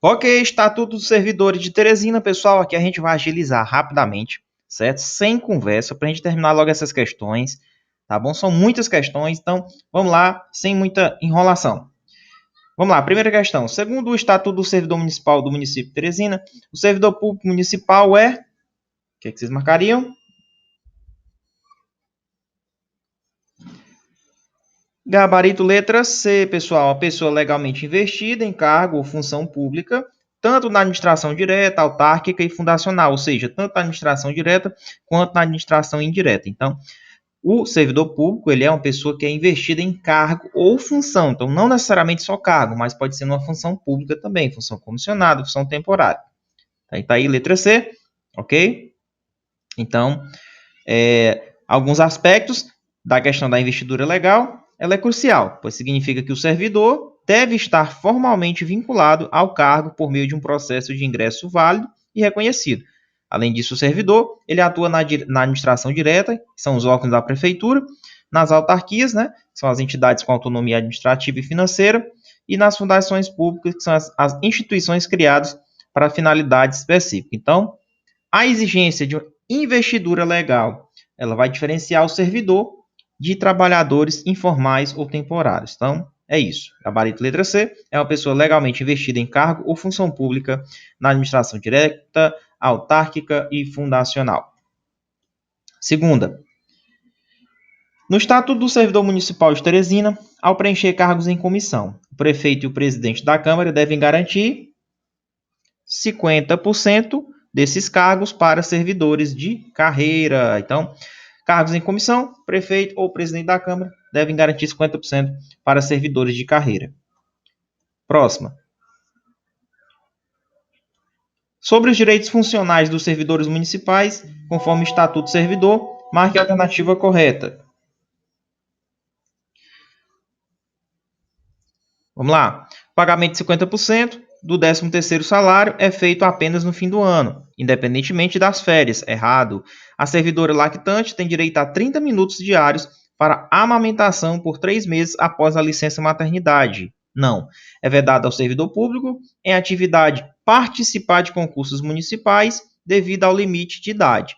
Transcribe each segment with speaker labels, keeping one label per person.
Speaker 1: Ok, Estatuto dos Servidores de Teresina, pessoal, aqui a gente vai agilizar rapidamente, certo? Sem conversa, para a gente terminar logo essas questões, tá bom? São muitas questões, então vamos lá, sem muita enrolação. Vamos lá, primeira questão. Segundo o Estatuto do Servidor Municipal do município de Teresina, o servidor público municipal é... O que vocês marcariam? Gabarito letra C, pessoal. A pessoa legalmente investida em cargo ou função pública, tanto na administração direta, autárquica e fundacional, ou seja, tanto na administração direta quanto na administração indireta. Então, o servidor público, ele é uma pessoa que é investida em cargo ou função. Então, não necessariamente só cargo, mas pode ser uma função pública também, função comissionada, função temporária. Tá aí, letra C, ok? Então, alguns aspectos da questão da investidura legal, ela é crucial, pois significa que o servidor deve estar formalmente vinculado ao cargo por meio de um processo de ingresso válido e reconhecido. Além disso, o servidor ele atua na administração direta, que são os órgãos da prefeitura, nas autarquias, né, que são as entidades com autonomia administrativa e financeira, e nas fundações públicas, que são as instituições criadas para finalidade específica. Então, a exigência de uma investidura legal, ela vai diferenciar o servidor de trabalhadores informais ou temporários. Então, é isso. Gabarito letra C é uma pessoa legalmente investida em cargo ou função pública na administração direta, autárquica e fundacional. Segunda, no Estatuto do Servidor Municipal de Teresina, ao preencher cargos em comissão, o prefeito e o presidente da Câmara devem garantir 50% desses cargos para servidores de carreira. Então, cargos em comissão, prefeito ou presidente da Câmara devem garantir 50% para servidores de carreira. Próxima. Sobre os direitos funcionais dos servidores municipais, conforme o Estatuto do Servidor, marque a alternativa correta. Vamos lá. O pagamento de 50% do 13º salário é feito apenas no fim do ano, independentemente das férias. Errado. A servidora lactante tem direito a 30 minutos diários para amamentação por 3 meses após a licença maternidade. Não. É vedado ao servidor público em atividade participar de concursos municipais devido ao limite de idade.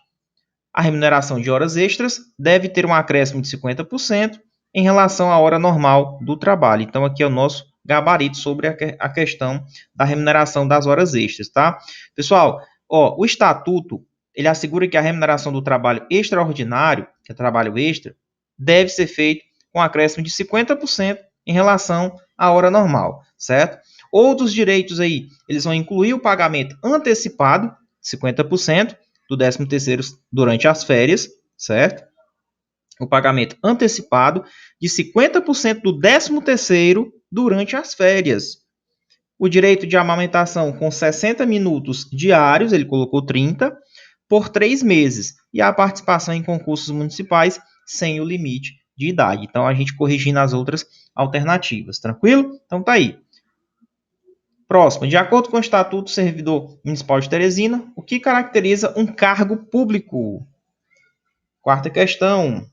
Speaker 1: A remuneração de horas extras deve ter um acréscimo de 50% em relação à hora normal do trabalho. Então, aqui é o nosso gabarito sobre a questão da remuneração das horas extras, tá? Pessoal, o estatuto, ele assegura que a remuneração do trabalho extraordinário, que é trabalho extra, deve ser feito com acréscimo de 50% em relação à hora normal, certo? Outros direitos aí, eles vão incluir o pagamento antecipado, 50%, do 13º durante as férias, certo? O pagamento antecipado de 50% do 13º durante as férias. O direito de amamentação com 60 minutos diários, ele colocou 30, por 3 meses. E a participação em concursos municipais sem o limite de idade. Então, a gente corrigindo as outras alternativas, tranquilo? Então, tá aí. Próximo, de acordo com o Estatuto do Servidor Municipal de Teresina, o que caracteriza um cargo público? Quarta questão.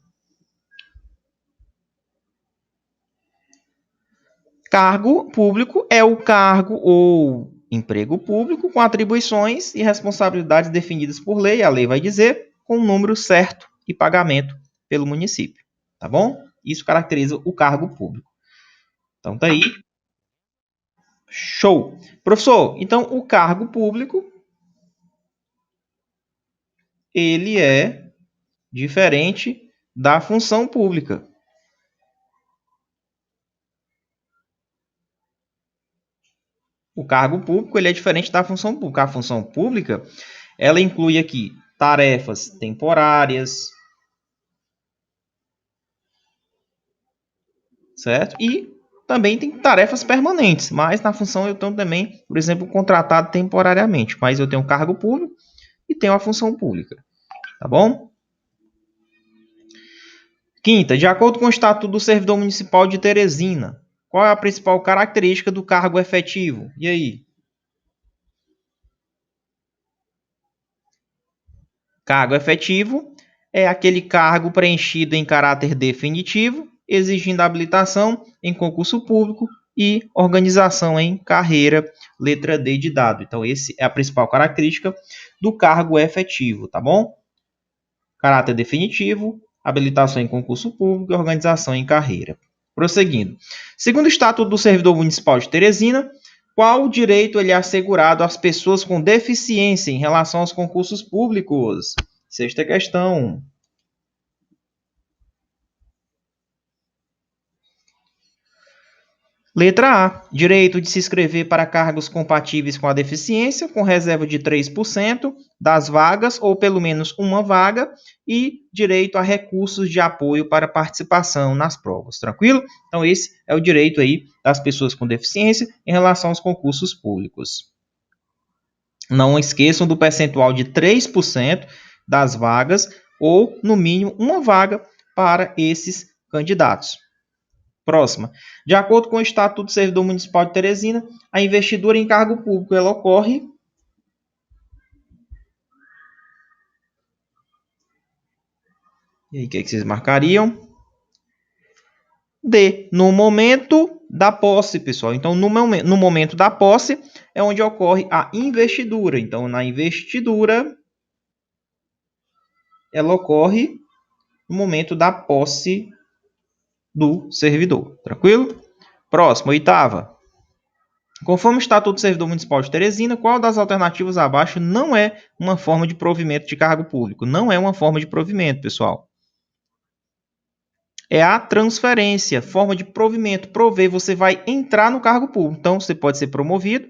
Speaker 1: Cargo público é o cargo ou emprego público com atribuições e responsabilidades definidas por lei, a lei vai dizer, com um número certo e pagamento pelo município, tá bom? Isso caracteriza o cargo público. Então tá aí. Show! Professor, então o cargo público ele é diferente da função pública. O cargo público ele é diferente da função pública. A função pública ela inclui aqui tarefas temporárias, certo? E também tem tarefas permanentes, mas na função eu tenho também, por exemplo, contratado temporariamente, mas eu tenho cargo público e tenho a função pública, tá bom? Quinta, de acordo com o Estatuto do Servidor Municipal de Teresina, qual é a principal característica do cargo efetivo? E aí? Cargo efetivo é aquele cargo preenchido em caráter definitivo, exigindo habilitação em concurso público e organização em carreira, letra D de dado. Então, essa é a principal característica do cargo efetivo, tá bom? Caráter definitivo, habilitação em concurso público e organização em carreira. Prosseguindo. Segundo o Estatuto do Servidor Municipal de Teresina, qual direito ele é assegurado às pessoas com deficiência em relação aos concursos públicos? Sexta questão. Letra A. Direito de se inscrever para cargos compatíveis com a deficiência, com reserva de 3% das vagas, ou pelo menos uma vaga, e direito a recursos de apoio para participação nas provas. Tranquilo? Então, esse é o direito aí das pessoas com deficiência em relação aos concursos públicos. Não esqueçam do percentual de 3% das vagas, ou, no mínimo, uma vaga para esses candidatos. Próxima. De acordo com o Estatuto do Servidor Municipal de Teresina, a investidura em cargo público ela ocorre E aí, o que vocês marcariam? D. No momento da posse, pessoal. Então, no momento da posse é onde ocorre a investidura. Então, na investidura, ela ocorre no momento da posse do servidor. Tranquilo? Próximo, oitava. Conforme o Estatuto do Servidor Municipal de Teresina, qual das alternativas abaixo não é uma forma de provimento de cargo público? Não é uma forma de provimento, pessoal. É a transferência, forma de provimento. Prover, você vai entrar no cargo público. Então, você pode ser promovido,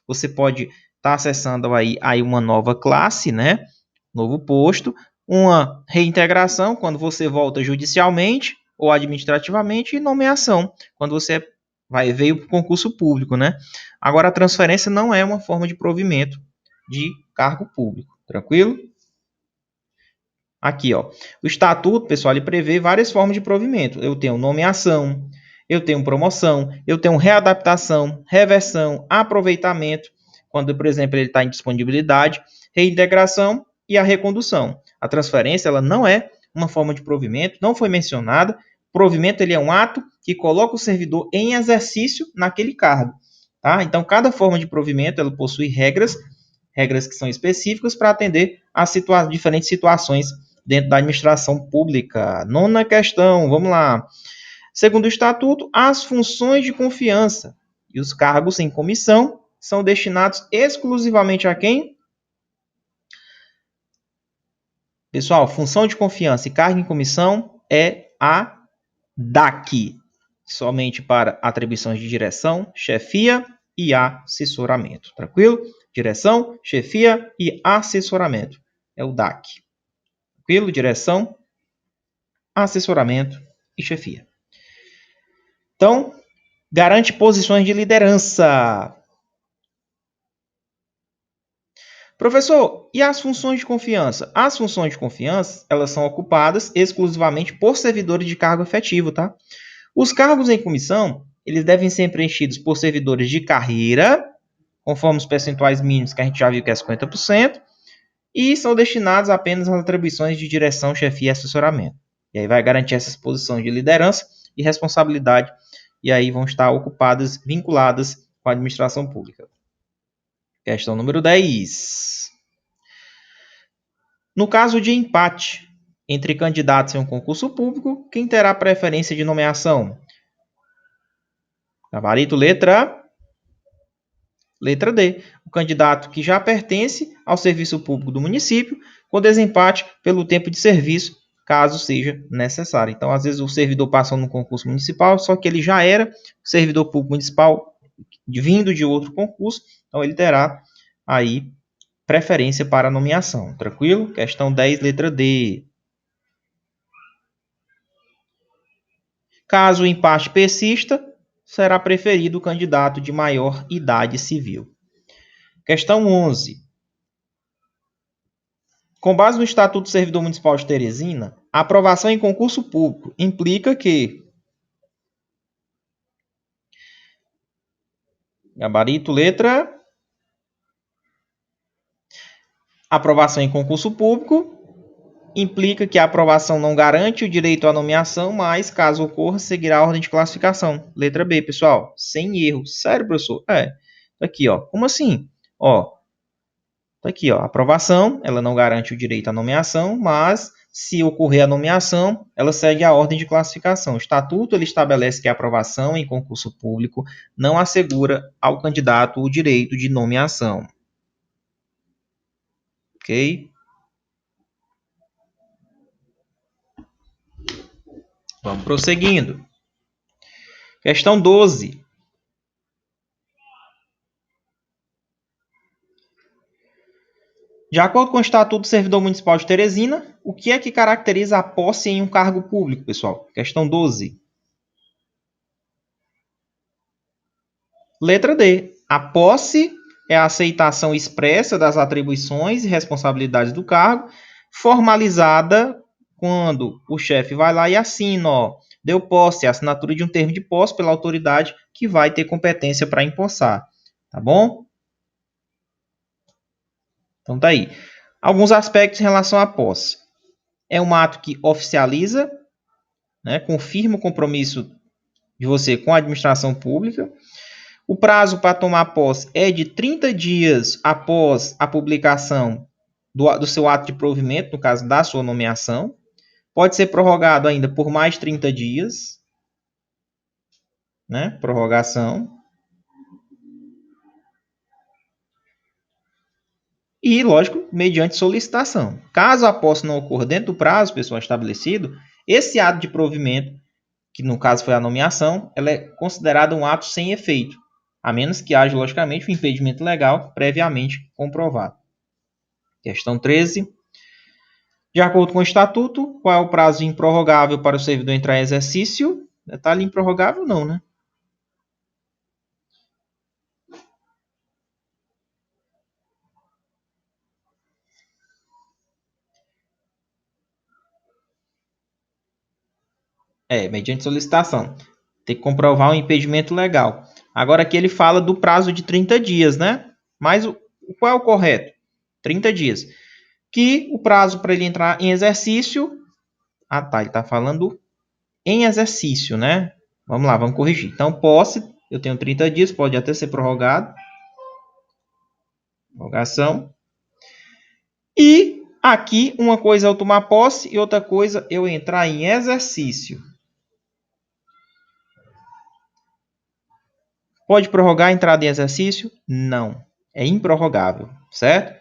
Speaker 1: você pode estar acessando aí uma nova classe, né? Novo posto. Uma reintegração, quando você volta judicialmente ou administrativamente, e nomeação, quando você veio para o concurso público, né? Agora, a transferência não é uma forma de provimento de cargo público, tranquilo? Aqui, ó. O estatuto, pessoal, ele prevê várias formas de provimento. Eu tenho nomeação, eu tenho promoção, eu tenho readaptação, reversão, aproveitamento, quando, por exemplo, ele está em disponibilidade, reintegração e a recondução. A transferência, ela não é uma forma de provimento, não foi mencionada. Provimento, ele é um ato que coloca o servidor em exercício naquele cargo. Tá? Então, cada forma de provimento, ela possui regras que são específicas para atender a diferentes situações dentro da administração pública. Nona questão, vamos lá. Segundo o Estatuto, as funções de confiança e os cargos em comissão são destinados exclusivamente a quem? Pessoal, função de confiança e cargo em comissão é a DAC, somente para atribuições de direção, chefia e assessoramento. Tranquilo? Direção, chefia e assessoramento. É o DAC. Tranquilo? Direção, assessoramento e chefia. Então, garante posições de liderança. Professor, e as funções de confiança? As funções de confiança, elas são ocupadas exclusivamente por servidores de cargo efetivo, tá? Os cargos em comissão, eles devem ser preenchidos por servidores de carreira, conforme os percentuais mínimos que a gente já viu que é 50%, e são destinados apenas às atribuições de direção, chefia e assessoramento. E aí vai garantir essas posições de liderança e responsabilidade, e aí vão estar ocupadas, vinculadas com a administração pública. Questão número 10. No caso de empate entre candidatos em um concurso público, quem terá preferência de nomeação? Gabarito, letra D. O candidato que já pertence ao serviço público do município, com desempate pelo tempo de serviço, caso seja necessário. Então, às vezes, o servidor passou no concurso municipal, só que ele já era servidor público municipal vindo de outro concurso, então ele terá aí preferência para a nomeação. Tranquilo? Questão 10, letra D. Caso o empate persista, será preferido o candidato de maior idade civil. Questão 11. Com base no Estatuto do Servidor Municipal de Teresina, a aprovação em concurso público implica que gabarito, letra. Aprovação em concurso público implica que a aprovação não garante o direito à nomeação, mas, caso ocorra, seguirá a ordem de classificação. Letra B, pessoal. Sem erro. Sério, professor? Tá aqui, ó. Como assim? Ó, tá aqui, ó. A aprovação, ela não garante o direito à nomeação, mas, se ocorrer a nomeação, ela segue a ordem de classificação. O estatuto, ele estabelece que a aprovação em concurso público não assegura ao candidato o direito de nomeação. Ok? Vamos prosseguindo. Questão 12. De acordo com o Estatuto do Servidor Municipal de Teresina, o que é que caracteriza a posse em um cargo público, pessoal? Questão 12. Letra D. A posse é a aceitação expressa das atribuições e responsabilidades do cargo, formalizada quando o chefe vai lá e assina, ó, deu posse, a assinatura de um termo de posse pela autoridade que vai ter competência para empossar. Tá bom? Então tá aí. Alguns aspectos em relação à posse. É um ato que oficializa, né, confirma o compromisso de você com a administração pública. O prazo para tomar posse é de 30 dias após a publicação do seu ato de provimento, no caso da sua nomeação. Pode ser prorrogado ainda por mais 30 dias, né? Prorrogação. E, lógico, mediante solicitação. Caso a posse não ocorra dentro do prazo, pessoal, estabelecido, esse ato de provimento, que no caso foi a nomeação, ela é considerada um ato sem efeito, a menos que haja, logicamente, um impedimento legal previamente comprovado. Questão 13. De acordo com o Estatuto, qual é o prazo improrrogável para o servidor entrar em exercício? Detalhe improrrogável não, né? Mediante solicitação. Tem que comprovar um impedimento legal. Agora aqui ele fala do prazo de 30 dias, né? Mas qual é o correto? 30 dias. Que o prazo para ele entrar em exercício... ele está falando em exercício, né? Vamos lá, vamos corrigir. Então, posse, eu tenho 30 dias, pode até ser prorrogado. Prorrogação. E aqui, uma coisa é eu tomar posse e outra coisa eu entrar em exercício. Pode prorrogar a entrada em exercício? Não. É improrrogável, certo?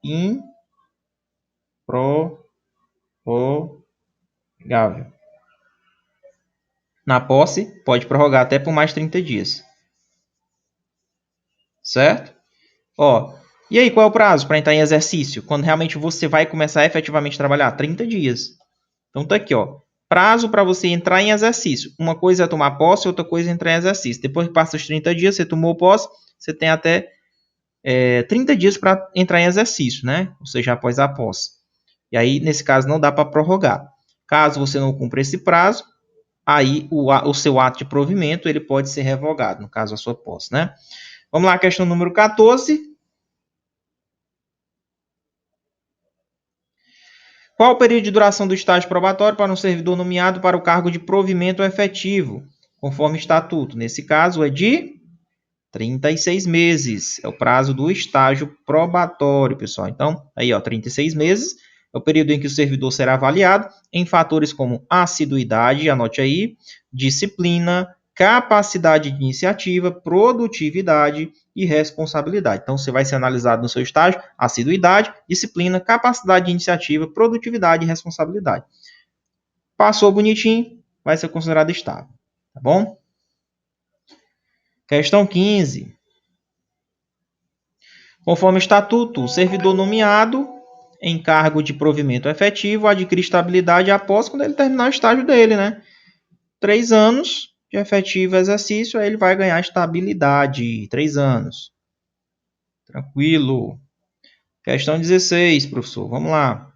Speaker 1: Improrrogável. Na posse, pode prorrogar até por mais 30 dias. Certo? E aí, qual é o prazo para entrar em exercício? Quando realmente você vai começar a efetivamente trabalhar? 30 dias. Então tá aqui, prazo para você entrar em exercício. Uma coisa é tomar posse, outra coisa é entrar em exercício. Depois que passa os 30 dias, você tomou posse, você tem até 30 dias para entrar em exercício, né? Ou seja, após a posse. E aí, nesse caso, não dá para prorrogar. Caso você não cumpra esse prazo, aí o seu ato de provimento ele pode ser revogado, no caso, a sua posse, né? Vamos lá, questão número 14. Qual o período de duração do estágio probatório para um servidor nomeado para o cargo de provimento efetivo, conforme estatuto? Nesse caso, é de 36 meses. É o prazo do estágio probatório, pessoal. Então, aí, 36 meses é o período em que o servidor será avaliado em fatores como assiduidade, anote aí, disciplina, capacidade de iniciativa, produtividade e responsabilidade. Então, você vai ser analisado no seu estágio assiduidade, disciplina, capacidade de iniciativa, produtividade e responsabilidade. Passou bonitinho, vai ser considerado estável. Tá bom? Questão 15. Conforme o estatuto, o servidor nomeado em cargo de provimento efetivo adquire estabilidade após quando ele terminar o estágio dele, né? 3 anos de efetivo exercício, aí ele vai ganhar estabilidade. 3 anos. Tranquilo. Questão 16, professor. Vamos lá.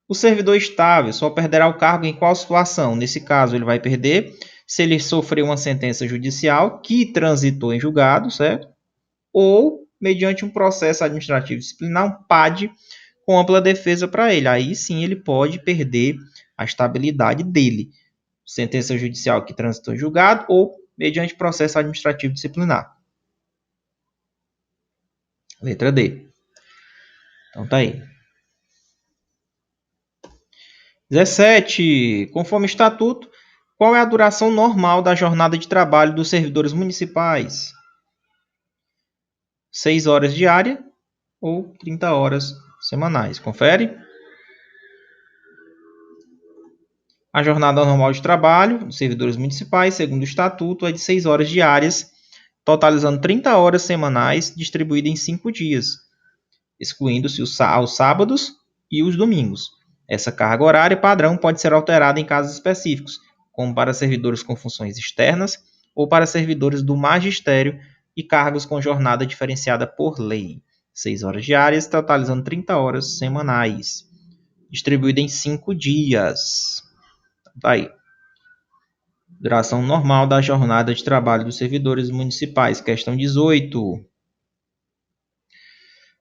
Speaker 1: O servidor estável só perderá o cargo em qual situação? Nesse caso, ele vai perder se ele sofrer uma sentença judicial que transitou em julgado, certo? Ou mediante um processo administrativo disciplinar, um PAD, com ampla defesa para ele. Aí sim ele pode perder a estabilidade dele. Sentença judicial que transitou em julgado ou mediante processo administrativo disciplinar. Letra D. Então tá aí. 17. Conforme estatuto, qual é a duração normal da jornada de trabalho dos servidores municipais? 6 horas diárias ou 30 horas semanais. Confere. A jornada normal de trabalho dos servidores municipais, segundo o estatuto, é de 6 horas diárias, totalizando 30 horas semanais, distribuídas em 5 dias, excluindo-se os sábados e os domingos. Essa carga horária padrão pode ser alterada em casos específicos, como para servidores com funções externas ou para servidores do magistério e cargos com jornada diferenciada por lei. 6 horas diárias, totalizando 30 horas semanais, distribuída em 5 dias. Tá aí. Duração normal da jornada de trabalho dos servidores municipais. Questão 18.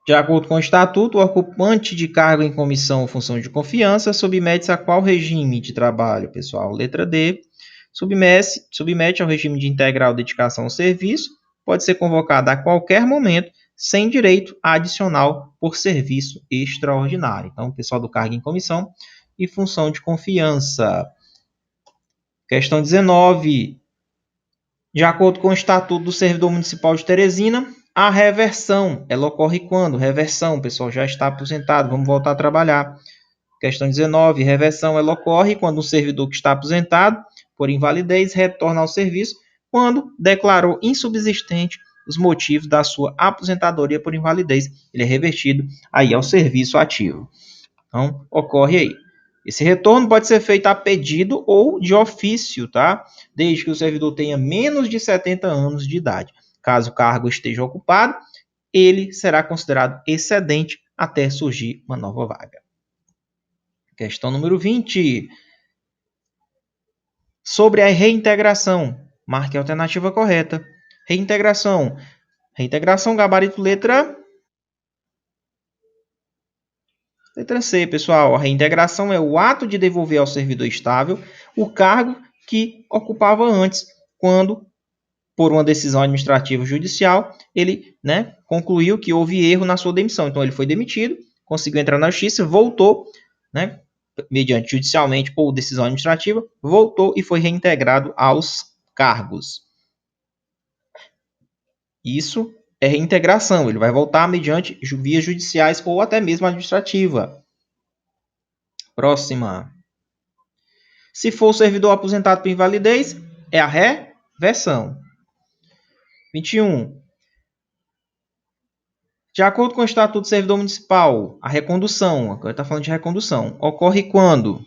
Speaker 1: De acordo com o estatuto, o ocupante de cargo em comissão ou função de confiança submete-se a qual regime de trabalho, pessoal? Letra D. Submete ao regime de integral dedicação ao serviço, pode ser convocado a qualquer momento, sem direito adicional por serviço extraordinário. Então, pessoal do cargo em comissão e função de confiança. Questão 19. De acordo com o Estatuto do Servidor Municipal de Teresina, a reversão, ela ocorre quando? Reversão, pessoal, já está aposentado, vamos voltar a trabalhar. Questão 19. Reversão, ela ocorre quando um servidor que está aposentado por invalidez retorna ao serviço quando declarou insubsistente os motivos da sua aposentadoria por invalidez. Ele é revertido aí ao serviço ativo. Então, ocorre aí. Esse retorno pode ser feito a pedido ou de ofício, tá? Desde que o servidor tenha menos de 70 anos de idade. Caso o cargo esteja ocupado, ele será considerado excedente até surgir uma nova vaga. Questão número 20. Sobre a reintegração. Marque a alternativa correta. Reintegração. Reintegração, gabarito letra C, pessoal. A reintegração é o ato de devolver ao servidor estável o cargo que ocupava antes, quando, por uma decisão administrativa judicial, ele concluiu que houve erro na sua demissão. Então, ele foi demitido, conseguiu entrar na justiça, voltou, mediante judicialmente ou decisão administrativa, voltou e foi reintegrado aos cargos. Isso é reintegração. Ele vai voltar mediante vias judiciais ou até mesmo administrativa. Próxima. Se for o servidor aposentado por invalidez, é a reversão. 21. De acordo com o Estatuto do Servidor Municipal, a recondução, agora está falando de recondução, ocorre quando?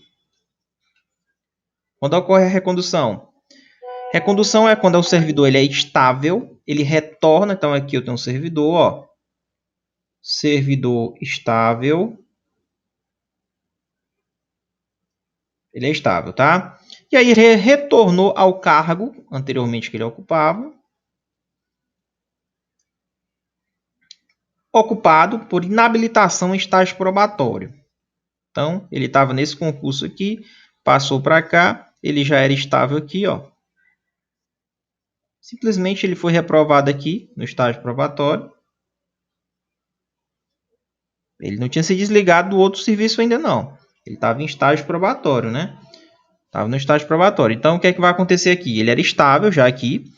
Speaker 1: Quando ocorre a recondução? Recondução é quando o servidor ele é estável, ele retorna, então aqui eu tenho um servidor, ó, servidor estável, ele é estável, tá? E aí ele retornou ao cargo anteriormente que ele ocupava, ocupado por inabilitação em estágio probatório. Então, ele estava nesse concurso aqui, passou para cá, ele já era estável aqui, ó. Simplesmente ele foi reprovado aqui no estágio probatório. Ele não tinha se desligado do outro serviço ainda não. Ele estava em estágio probatório, né? Estava no estágio probatório. Então, o que é que vai acontecer aqui? Ele era estável já aqui.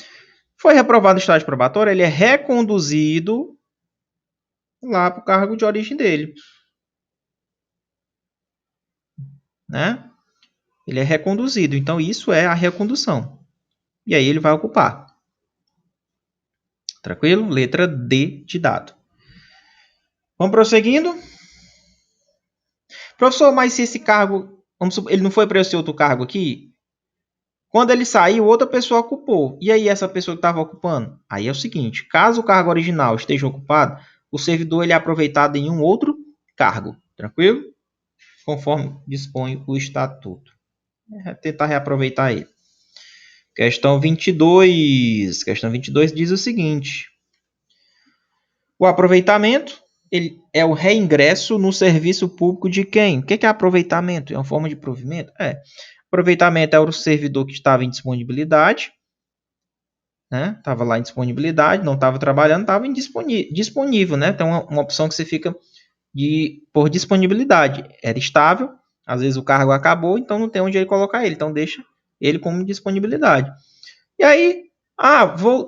Speaker 1: Foi reprovado no estágio probatório, ele é reconduzido lá para o cargo de origem dele. Né? Ele é reconduzido. Então, isso é a recondução. E aí ele vai ocupar. Tranquilo? Letra D de dado. Vamos prosseguindo. Professor, mas se esse cargo, ele não foi para esse outro cargo aqui? Quando ele saiu, outra pessoa ocupou. E aí essa pessoa que estava ocupando? Aí é o seguinte, caso o cargo original esteja ocupado, o servidor ele é aproveitado em um outro cargo. Tranquilo? Conforme dispõe o estatuto. Tentar reaproveitar ele. Questão 22. Questão 22 diz o seguinte. O aproveitamento ele é o reingresso no serviço público de quem? O que é aproveitamento? É uma forma de provimento? É. Aproveitamento é o servidor que estava em disponibilidade, né? Estava lá em disponibilidade, não estava trabalhando, estava disponível, né? Então, uma opção que você fica por disponibilidade. Era estável, às vezes o cargo acabou, então não tem onde ele colocar ele, então deixa ele como disponibilidade. E aí,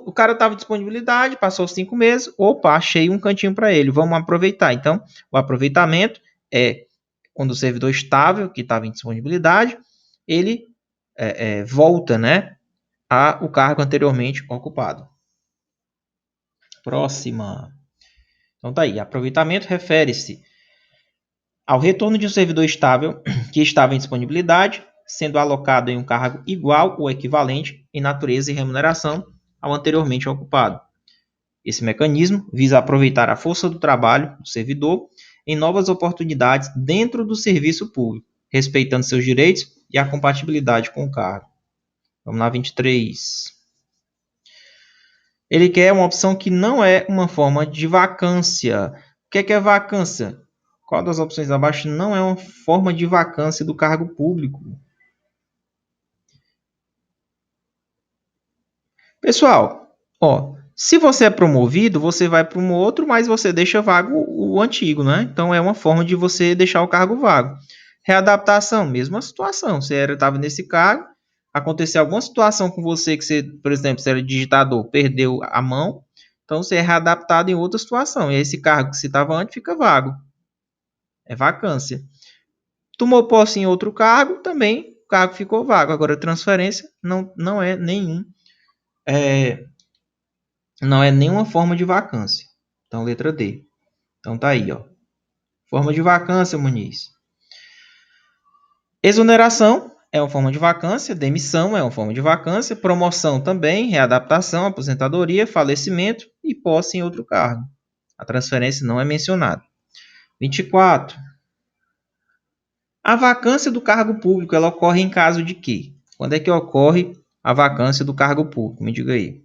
Speaker 1: o cara estava em disponibilidade, passou os 5 meses, opa, achei um cantinho para ele, vamos aproveitar. Então, o aproveitamento é quando o servidor estável, que estava em disponibilidade, ele volta, né, o cargo anteriormente ocupado. Próxima. Então tá aí, aproveitamento refere-se ao retorno de um servidor estável que estava em disponibilidade, sendo alocado em um cargo igual ou equivalente em natureza e remuneração ao anteriormente ocupado. Esse mecanismo visa aproveitar a força do trabalho do servidor em novas oportunidades dentro do serviço público, respeitando seus direitos e a compatibilidade com o cargo. Vamos lá, 23. Ele quer uma opção que não é uma forma de vacância. O que é vacância? Qual das opções abaixo não é uma forma de vacância do cargo público? Pessoal, se você é promovido, você vai para um outro, mas você deixa vago o antigo, né? Então é uma forma de você deixar o cargo vago. Readaptação, mesma situação. Você estava nesse cargo, aconteceu alguma situação com você que você, por exemplo, você era digitador, perdeu a mão, então você é readaptado em outra situação. E esse cargo que você estava antes fica vago. É vacância. Tomou posse em outro cargo, também o cargo ficou vago. Agora, transferência não é nenhuma forma de vacância. Então, letra D. Então, tá aí, ó. Forma de vacância, Muniz. Exoneração é uma forma de vacância. Demissão é uma forma de vacância. Promoção também. Readaptação, aposentadoria, falecimento e posse em outro cargo. A transferência não é mencionada. 24. A vacância do cargo público, ela ocorre em caso de quê? Quando é que ocorre a vacância do cargo público? Me diga aí.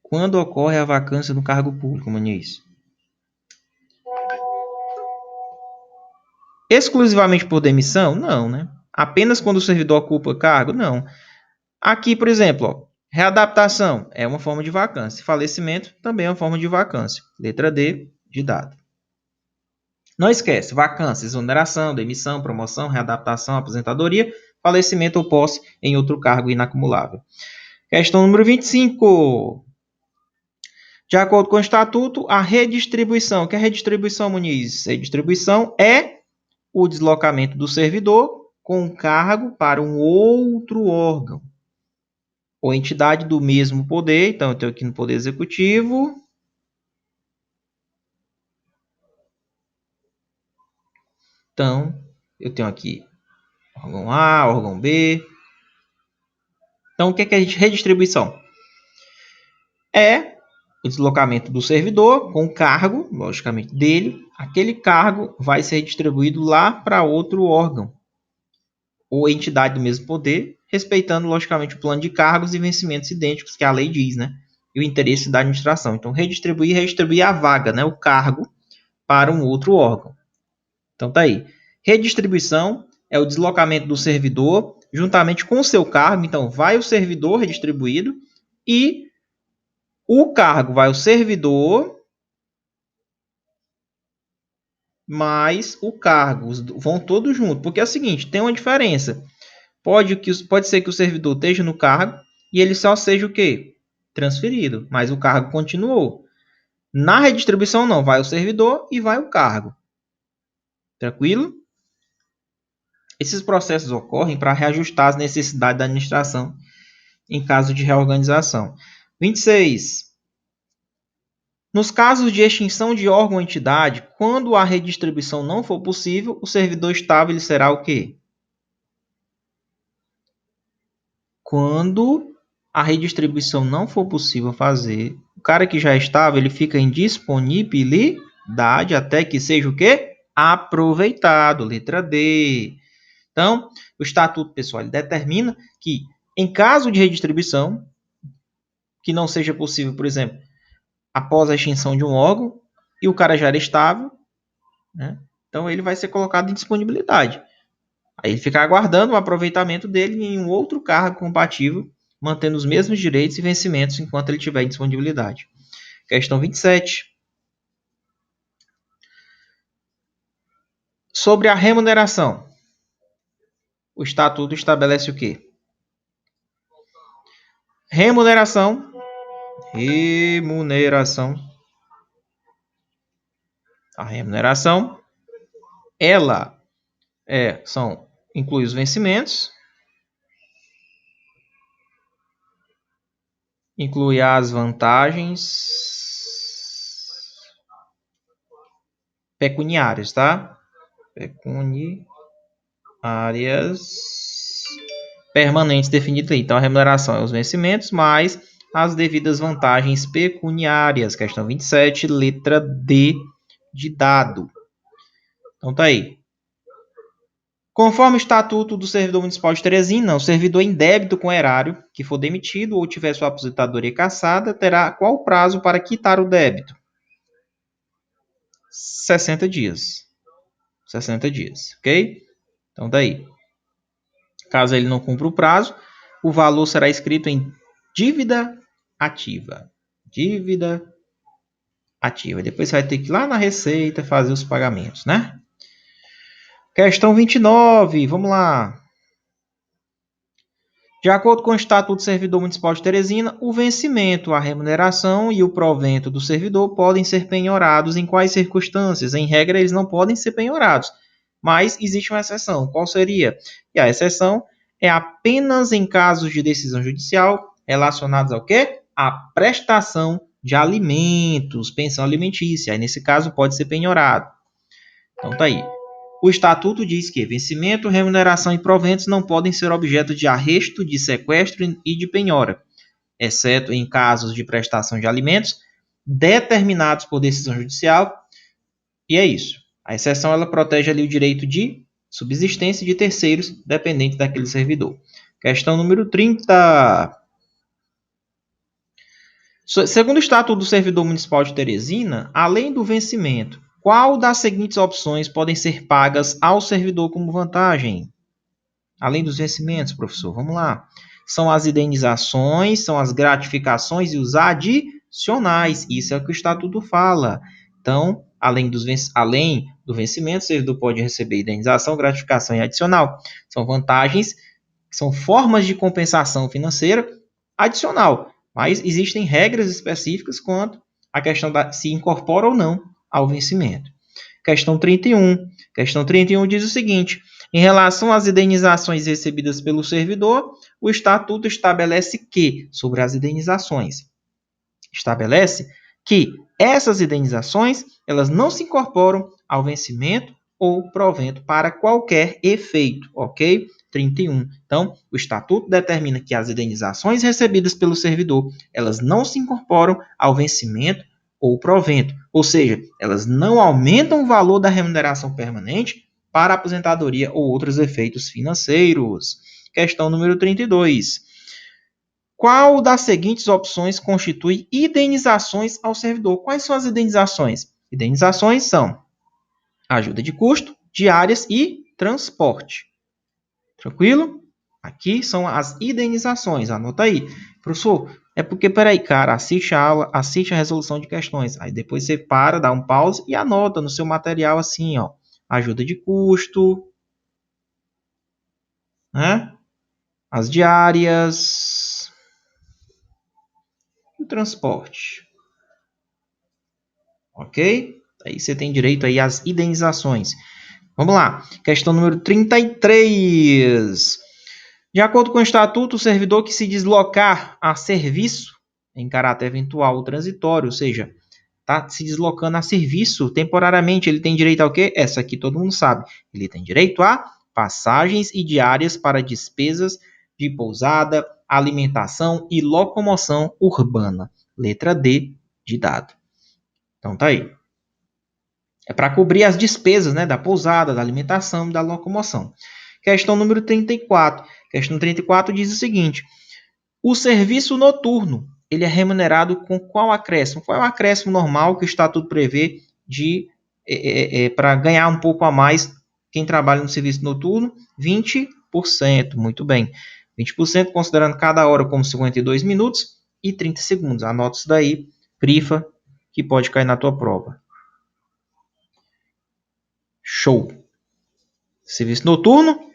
Speaker 1: Quando ocorre a vacância do cargo público, Muniz? Exclusivamente por demissão? Não, né? Apenas quando o servidor ocupa cargo? Não. Aqui, por exemplo, readaptação é uma forma de vacância. Falecimento também é uma forma de vacância. Letra D, de dado. Não esquece, vacância, exoneração, demissão, promoção, readaptação, aposentadoria, falecimento ou posse em outro cargo inacumulável. Questão número 25. De acordo com o Estatuto, a redistribuição. O que é redistribuição, Muniz? Redistribuição é o deslocamento do servidor com cargo para um outro órgão ou entidade do mesmo poder. Então, eu tenho aqui no Poder Executivo. Então, eu tenho aqui órgão A, órgão B. Então, o que é redistribuição? É o deslocamento do servidor com o cargo, logicamente, dele. Aquele cargo vai ser distribuído lá para outro órgão ou entidade do mesmo poder, respeitando, logicamente, o plano de cargos e vencimentos idênticos que a lei diz, né? E o interesse da administração. Então, redistribuir a vaga, né? O cargo para um outro órgão. Então, tá aí. Redistribuição é o deslocamento do servidor juntamente com o seu cargo. Então, vai o servidor redistribuído e o cargo vai o servidor mais o cargo. Vão todos juntos. Porque é o seguinte, tem uma diferença. Pode ser que o servidor esteja no cargo e ele só seja o quê? Transferido, mas o cargo continuou. Na redistribuição não, vai o servidor e vai o cargo. Tranquilo? Esses processos ocorrem para reajustar as necessidades da administração em caso de reorganização. 26. Nos casos de extinção de órgão ou entidade, quando a redistribuição não for possível, o servidor estável ele será o quê? Quando a redistribuição não for possível fazer, o cara que já estava, ele fica em disponibilidade até que seja o quê? Aproveitado, letra D. Então, o Estatuto, pessoal, ele determina que, em caso de redistribuição, que não seja possível, por exemplo, após a extinção de um órgão e o cara já era estável, né? Então ele vai ser colocado em disponibilidade. Aí ele fica aguardando o aproveitamento dele em um outro cargo compatível, mantendo os mesmos direitos e vencimentos enquanto ele tiver em disponibilidade. Questão 27. Sobre a remuneração. O estatuto estabelece o quê? Remuneração. A remuneração, ela inclui os vencimentos, inclui as vantagens pecuniárias, tá? Pecuniárias permanentes definidas aí. Então, a remuneração é os vencimentos mais as devidas vantagens pecuniárias. Questão 27, letra D de dado. Então, tá aí. Conforme o Estatuto do Servidor Municipal de Teresina, o servidor em débito com erário que for demitido ou tiver sua aposentadoria cassada terá qual prazo para quitar o débito? 60 dias. 60 dias, ok? Então, daí. Caso ele não cumpra o prazo, o valor será escrito em dívida ativa. Dívida ativa. Depois você vai ter que ir lá na Receita fazer os pagamentos, né? Questão 29, vamos lá. De acordo com o Estatuto do Servidor Municipal de Teresina, o vencimento, a remuneração e o provento do servidor podem ser penhorados em quais circunstâncias? Em regra, eles não podem ser penhorados, mas existe uma exceção. Qual seria? E a exceção é apenas em casos de decisão judicial relacionados ao quê? À prestação de alimentos, pensão alimentícia. Aí, nesse caso, pode ser penhorado. Então, tá aí. O Estatuto diz que vencimento, remuneração e proventos não podem ser objeto de arresto, de sequestro e de penhora, exceto em casos de prestação de alimentos determinados por decisão judicial. E é isso. A exceção ela protege ali o direito de subsistência de terceiros dependente daquele servidor. Questão número 30. Segundo o Estatuto do Servidor Municipal de Teresina, além do vencimento, qual das seguintes opções podem ser pagas ao servidor como vantagem? Além dos vencimentos, professor, vamos lá. São as indenizações, são as gratificações e os adicionais. Isso é o que o Estatuto fala. Então, além do vencimento, o servidor pode receber indenização, gratificação e adicional. São vantagens, são formas de compensação financeira adicional. Mas existem regras específicas quanto à questão se incorpora ou não ao vencimento. Questão 31. Questão 31 diz o seguinte: em relação às indenizações recebidas pelo servidor, o Estatuto estabelece que, sobre as indenizações, estabelece que essas indenizações elas não se incorporam ao vencimento ou provento para qualquer efeito, ok? 31. Então, o Estatuto determina que as indenizações recebidas pelo servidor elas não se incorporam ao vencimento ou provento, ou seja, elas não aumentam o valor da remuneração permanente para aposentadoria ou outros efeitos financeiros. Questão número 32. Qual das seguintes opções constitui indenizações ao servidor? Quais são as indenizações? Indenizações são ajuda de custo, diárias e transporte. Tranquilo? Aqui são as indenizações. Anota aí. Professor, é porque, peraí, cara, assiste a aula, assiste a resolução de questões. Aí depois você para, dá um pause e anota no seu material assim, ó. Ajuda de custo, né? As diárias, e o transporte. Ok? Aí você tem direito aí às indenizações. Vamos lá. Questão número 33. De acordo com o Estatuto, o servidor que se deslocar a serviço em caráter eventual ou transitório, ou seja, está se deslocando a serviço temporariamente, ele tem direito ao quê? Essa aqui todo mundo sabe. Ele tem direito a passagens e diárias para despesas de pousada, alimentação e locomoção urbana. Letra D de dado. Então tá aí. É para cobrir as despesas, né, da pousada, da alimentação e da locomoção. Questão número 34. Questão 34 diz o seguinte: o serviço noturno ele é remunerado com qual acréscimo? Qual é o acréscimo normal que o Estatuto prevê para ganhar um pouco a mais quem trabalha no serviço noturno? 20%, muito bem. 20% considerando cada hora como 52 minutos e 30 segundos. Anota isso daí, grifa, que pode cair na tua prova. Show! Serviço noturno,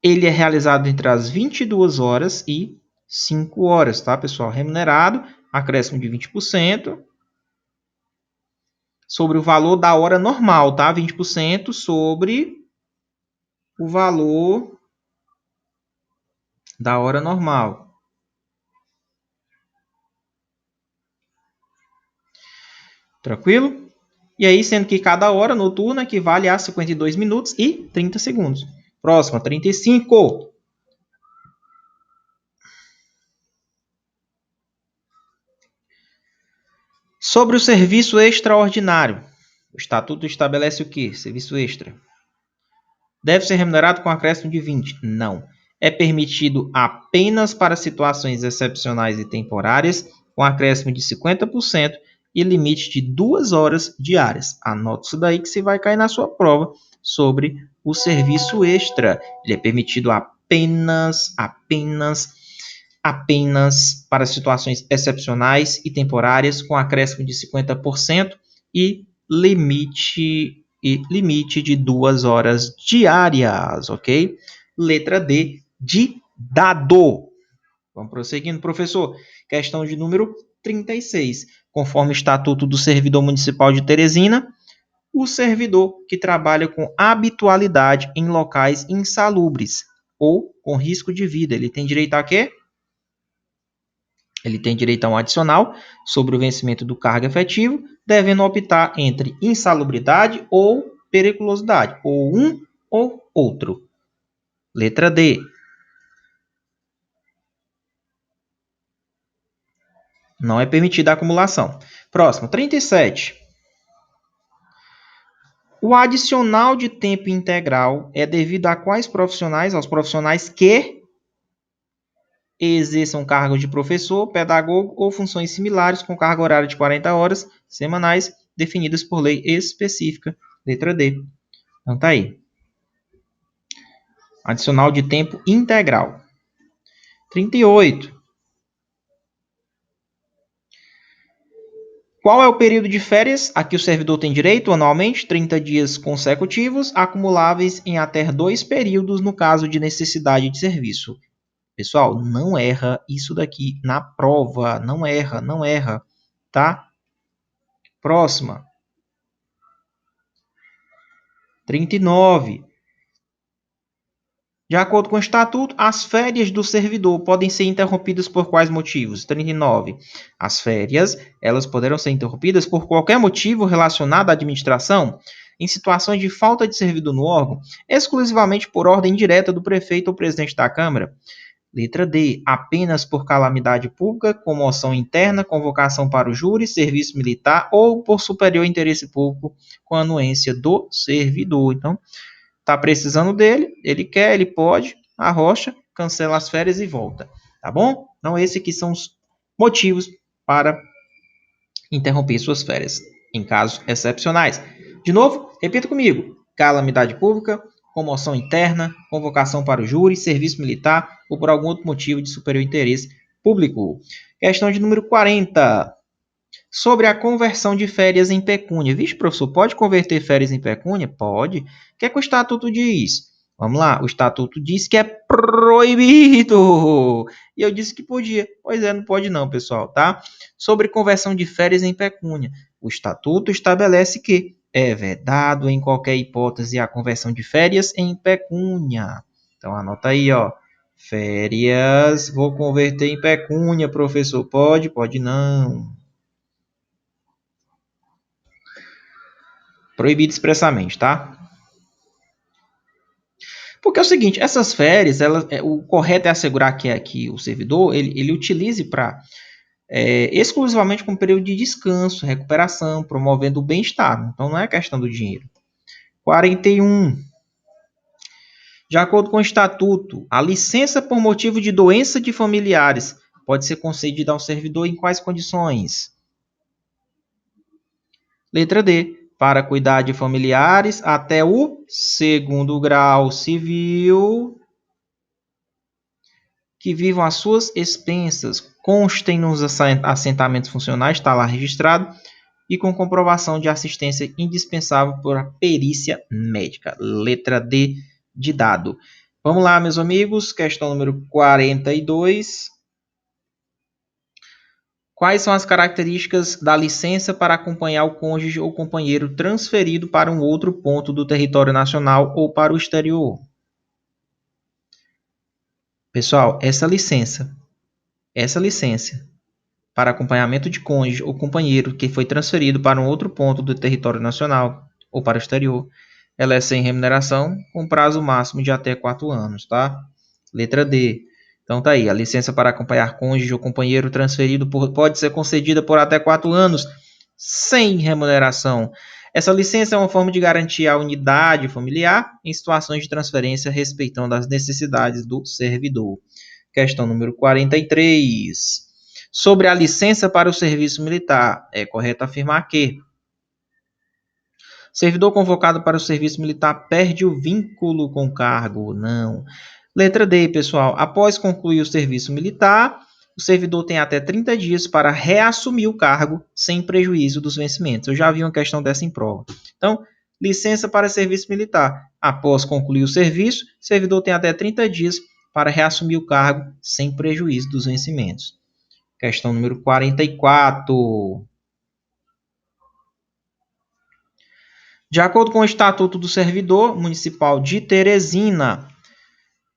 Speaker 1: ele é realizado entre as 22 horas e 5 horas, tá, pessoal? Remunerado, acréscimo de 20%. Sobre o valor da hora normal, tá? 20% sobre o valor da hora normal. Tranquilo? E aí, sendo que cada hora noturna equivale a 52 minutos e 30 segundos. Próxima, 35. Sobre o serviço extraordinário. O Estatuto estabelece o quê? Serviço extra. Deve ser remunerado com acréscimo de 20%? Não. É permitido apenas para situações excepcionais e temporárias, com acréscimo de 50% e limite de 2 horas diárias. Anote isso daí que você vai cair na sua prova sobre o serviço extra. Ele é permitido apenas para situações excepcionais e temporárias, com acréscimo de 50% e limite de 2 horas diárias, ok? Letra D, de dado. Vamos prosseguindo, professor. Questão de número 36. Conforme o Estatuto do Servidor Municipal de Teresina, o servidor que trabalha com habitualidade em locais insalubres ou com risco de vida, ele tem direito a quê? Ele tem direito a um adicional sobre o vencimento do cargo efetivo, devendo optar entre insalubridade ou periculosidade, ou um ou outro. Letra D. Não é permitida a acumulação. Próximo, 37. O adicional de tempo integral é devido a quais profissionais? Aos profissionais que exerçam cargo de professor, pedagogo ou funções similares com carga horária de 40 horas semanais definidas por lei específica. Letra D. Então tá aí. Adicional de tempo integral. 38. Qual é o período de férias a que o servidor tem direito anualmente? 30 dias consecutivos, acumuláveis em até 2 períodos no caso de necessidade de serviço. Pessoal, não erra isso daqui na prova. Não erra, tá? Próxima. 39. De acordo com o Estatuto, as férias do servidor podem ser interrompidas por quais motivos? 39. As férias, elas poderão ser interrompidas por qualquer motivo relacionado à administração, em situações de falta de servidor no órgão, exclusivamente por ordem direta do prefeito ou presidente da Câmara. Letra D. Apenas por calamidade pública, comoção interna, convocação para o júri, serviço militar ou por superior interesse público com anuência do servidor. Então, tá precisando dele, ele quer, ele pode, arrocha, cancela as férias e volta, tá bom? Então, esses aqui são os motivos para interromper suas férias, em casos excepcionais. De novo, repita comigo: calamidade pública, comoção interna, convocação para o júri, serviço militar ou por algum outro motivo de superior interesse público. Questão de número 40. Sobre a conversão de férias em pecúnia. Vixe, professor, pode converter férias em pecúnia? Pode. O que é que o Estatuto diz? Vamos lá, o Estatuto diz que é proibido. E eu disse que podia. Pois é, não pode não, pessoal, tá? Sobre conversão de férias em pecúnia. O Estatuto estabelece que é vedado em qualquer hipótese a conversão de férias em pecúnia. Então, anota aí, ó. Férias, vou converter em pecúnia, professor. Pode? Pode não. Proibido expressamente, tá? Porque é o seguinte, essas férias, o correto é assegurar que o servidor ele utilize para exclusivamente como período de descanso, recuperação, promovendo o bem-estar. Então não é questão do dinheiro. 41. De acordo com o Estatuto, a licença por motivo de doença de familiares pode ser concedida ao servidor em quais condições? Letra D. Para cuidar de familiares até o 2º grau civil que vivam às suas expensas, constem nos assentamentos funcionais, está lá registrado, e com comprovação de assistência indispensável por perícia médica. Letra D de dado. Vamos lá, meus amigos, questão número 42. Quais são as características da licença para acompanhar o cônjuge ou companheiro transferido para um outro ponto do território nacional ou para o exterior? Pessoal, essa licença para acompanhamento de cônjuge ou companheiro que foi transferido para um outro ponto do território nacional ou para o exterior, ela é sem remuneração, com prazo máximo de até 4 anos, tá? Letra D. Então tá aí, a licença para acompanhar cônjuge ou companheiro transferido pode ser concedida por até 4 anos, sem remuneração. Essa licença é uma forma de garantir a unidade familiar em situações de transferência, respeitando as necessidades do servidor. Questão número 43. Sobre a licença para o serviço militar, é correto afirmar que o servidor convocado para o serviço militar perde o vínculo com o cargo? Não. Letra D, pessoal. Após concluir o serviço militar, o servidor tem até 30 dias para reassumir o cargo sem prejuízo dos vencimentos. Eu já vi uma questão dessa em prova. Então, licença para serviço militar. Após concluir o serviço, o servidor tem até 30 dias para reassumir o cargo sem prejuízo dos vencimentos. Questão número 44. De acordo com o Estatuto do Servidor Municipal de Teresina,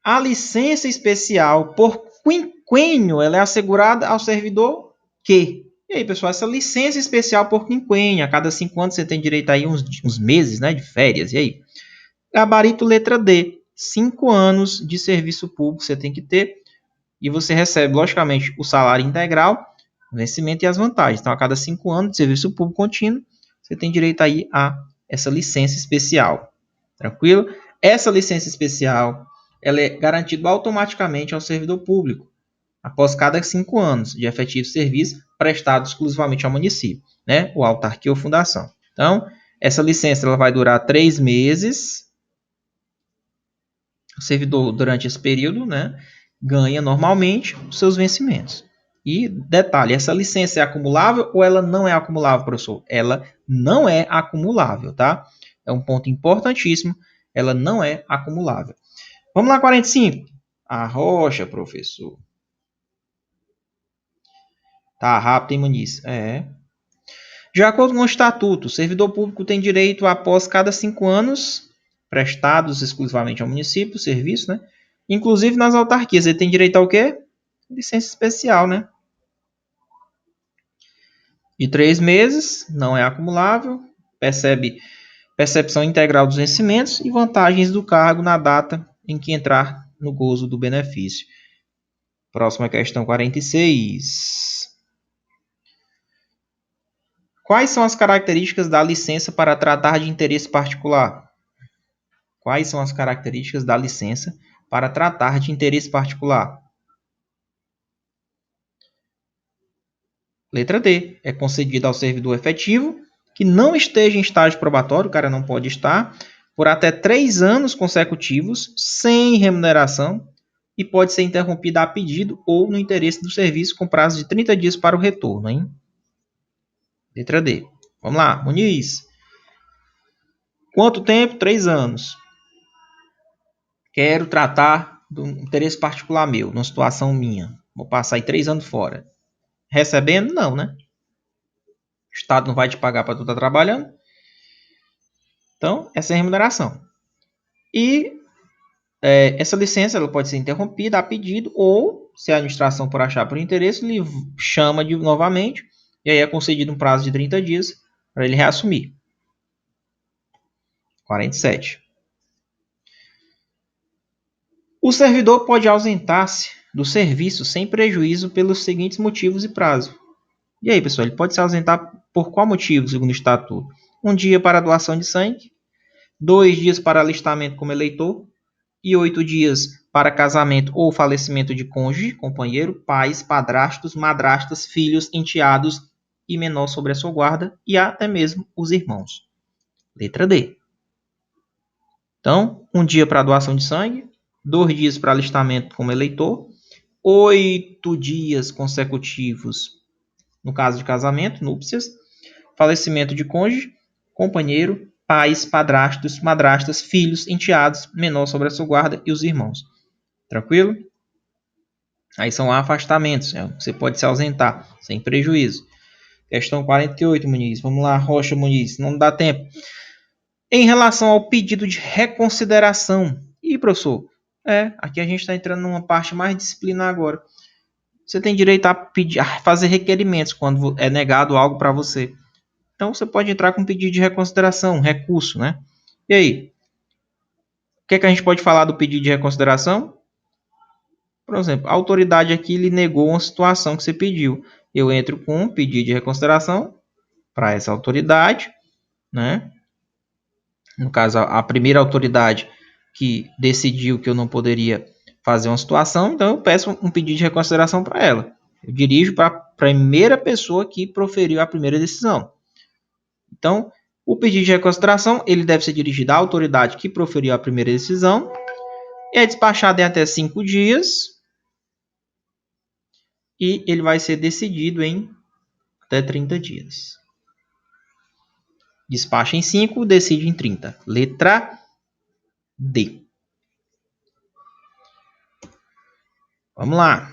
Speaker 1: a licença especial por quinquênio ela é assegurada ao servidor que? E aí, pessoal, essa licença especial por quinquênio, a cada 5 anos você tem direito aí uns meses, né, de férias. E aí? Gabarito letra D, 5 anos de serviço público você tem que ter e você recebe, logicamente, o salário integral, o vencimento e as vantagens. Então, a cada 5 anos de serviço público contínuo, você tem direito aí a essa licença especial. Tranquilo? Essa licença especial ela é garantida automaticamente ao servidor público, após cada 5 anos de efetivo serviço prestado exclusivamente ao município, né? Ou autarquia ou fundação. Então, essa licença ela vai durar 3 meses. O servidor, durante esse período, né, ganha normalmente os seus vencimentos. E detalhe, essa licença é acumulável ou ela não é acumulável, professor? Ela não é acumulável, tá? É um ponto importantíssimo, ela não é acumulável. Vamos lá, 45. Arrocha, professor. Tá rápido, hein, Muniz? É. De acordo com o Estatuto, o servidor público tem direito, após cada 5 anos, prestados exclusivamente ao município, serviço, né? Inclusive nas autarquias, ele tem direito ao quê? Licença especial, né? De 3 meses, não é acumulável, percepção integral dos vencimentos e vantagens do cargo na data em que entrar no gozo do benefício. Próxima questão, 46. Quais são as características da licença para tratar de interesse particular? Quais são as características da licença para tratar de interesse particular? Letra D. É concedida ao servidor efetivo que não esteja em estágio probatório, o cara não pode estar, por até 3 anos consecutivos, sem remuneração, e pode ser interrompida a pedido ou no interesse do serviço com prazo de 30 dias para o retorno, hein? Letra D. Vamos lá, Muniz. Quanto tempo? 3 anos. Quero tratar do interesse particular meu, numa situação minha. Vou passar aí 3 anos fora. Recebendo? Não, né? O Estado não vai te pagar para tu estar trabalhando. Então, essa é a remuneração. E essa licença ela pode ser interrompida a pedido ou, se a administração por achar por interesse, lhe chama novamente e aí é concedido um prazo de 30 dias para ele reassumir. 47. O servidor pode ausentar-se do serviço sem prejuízo pelos seguintes motivos e prazo. E aí, pessoal, ele pode se ausentar por qual motivo, segundo o Estatuto? 1 dia para doação de sangue, 2 dias para alistamento como eleitor e 8 dias para casamento ou falecimento de cônjuge, companheiro, pais, padrastos, madrastas, filhos, enteados e menor sobre a sua guarda e até mesmo os irmãos. Letra D. Então, 1 dia para doação de sangue, 2 dias para alistamento como eleitor, 8 dias consecutivos no caso de casamento, núpcias, falecimento de cônjuge, companheiro, pais, padrastos, madrastas, filhos, enteados, menor sobre a sua guarda e os irmãos. Tranquilo? Aí são afastamentos, né? Você pode se ausentar sem prejuízo. Questão 48, Muniz. Vamos lá, Rocha Muniz, não dá tempo. Em relação ao pedido de reconsideração. Ih, professor, aqui a gente está entrando numa parte mais disciplinar agora. Você tem direito a fazer requerimentos quando é negado algo para você. Então, você pode entrar com pedido de reconsideração, recurso, né? E aí? O que é que a gente pode falar do pedido de reconsideração? Por exemplo, a autoridade aqui lhe negou uma situação que você pediu. Eu entro com um pedido de reconsideração para essa autoridade, né? No caso, a primeira autoridade que decidiu que eu não poderia fazer uma situação, então eu peço um pedido de reconsideração para ela. Eu dirijo para a primeira pessoa que proferiu a primeira decisão. Então, o pedido de reconsideração ele deve ser dirigido à autoridade que proferiu a primeira decisão, é despachado em até 5 dias e ele vai ser decidido em até 30 dias. Despacha em 5, decide em 30. Letra D. Vamos lá.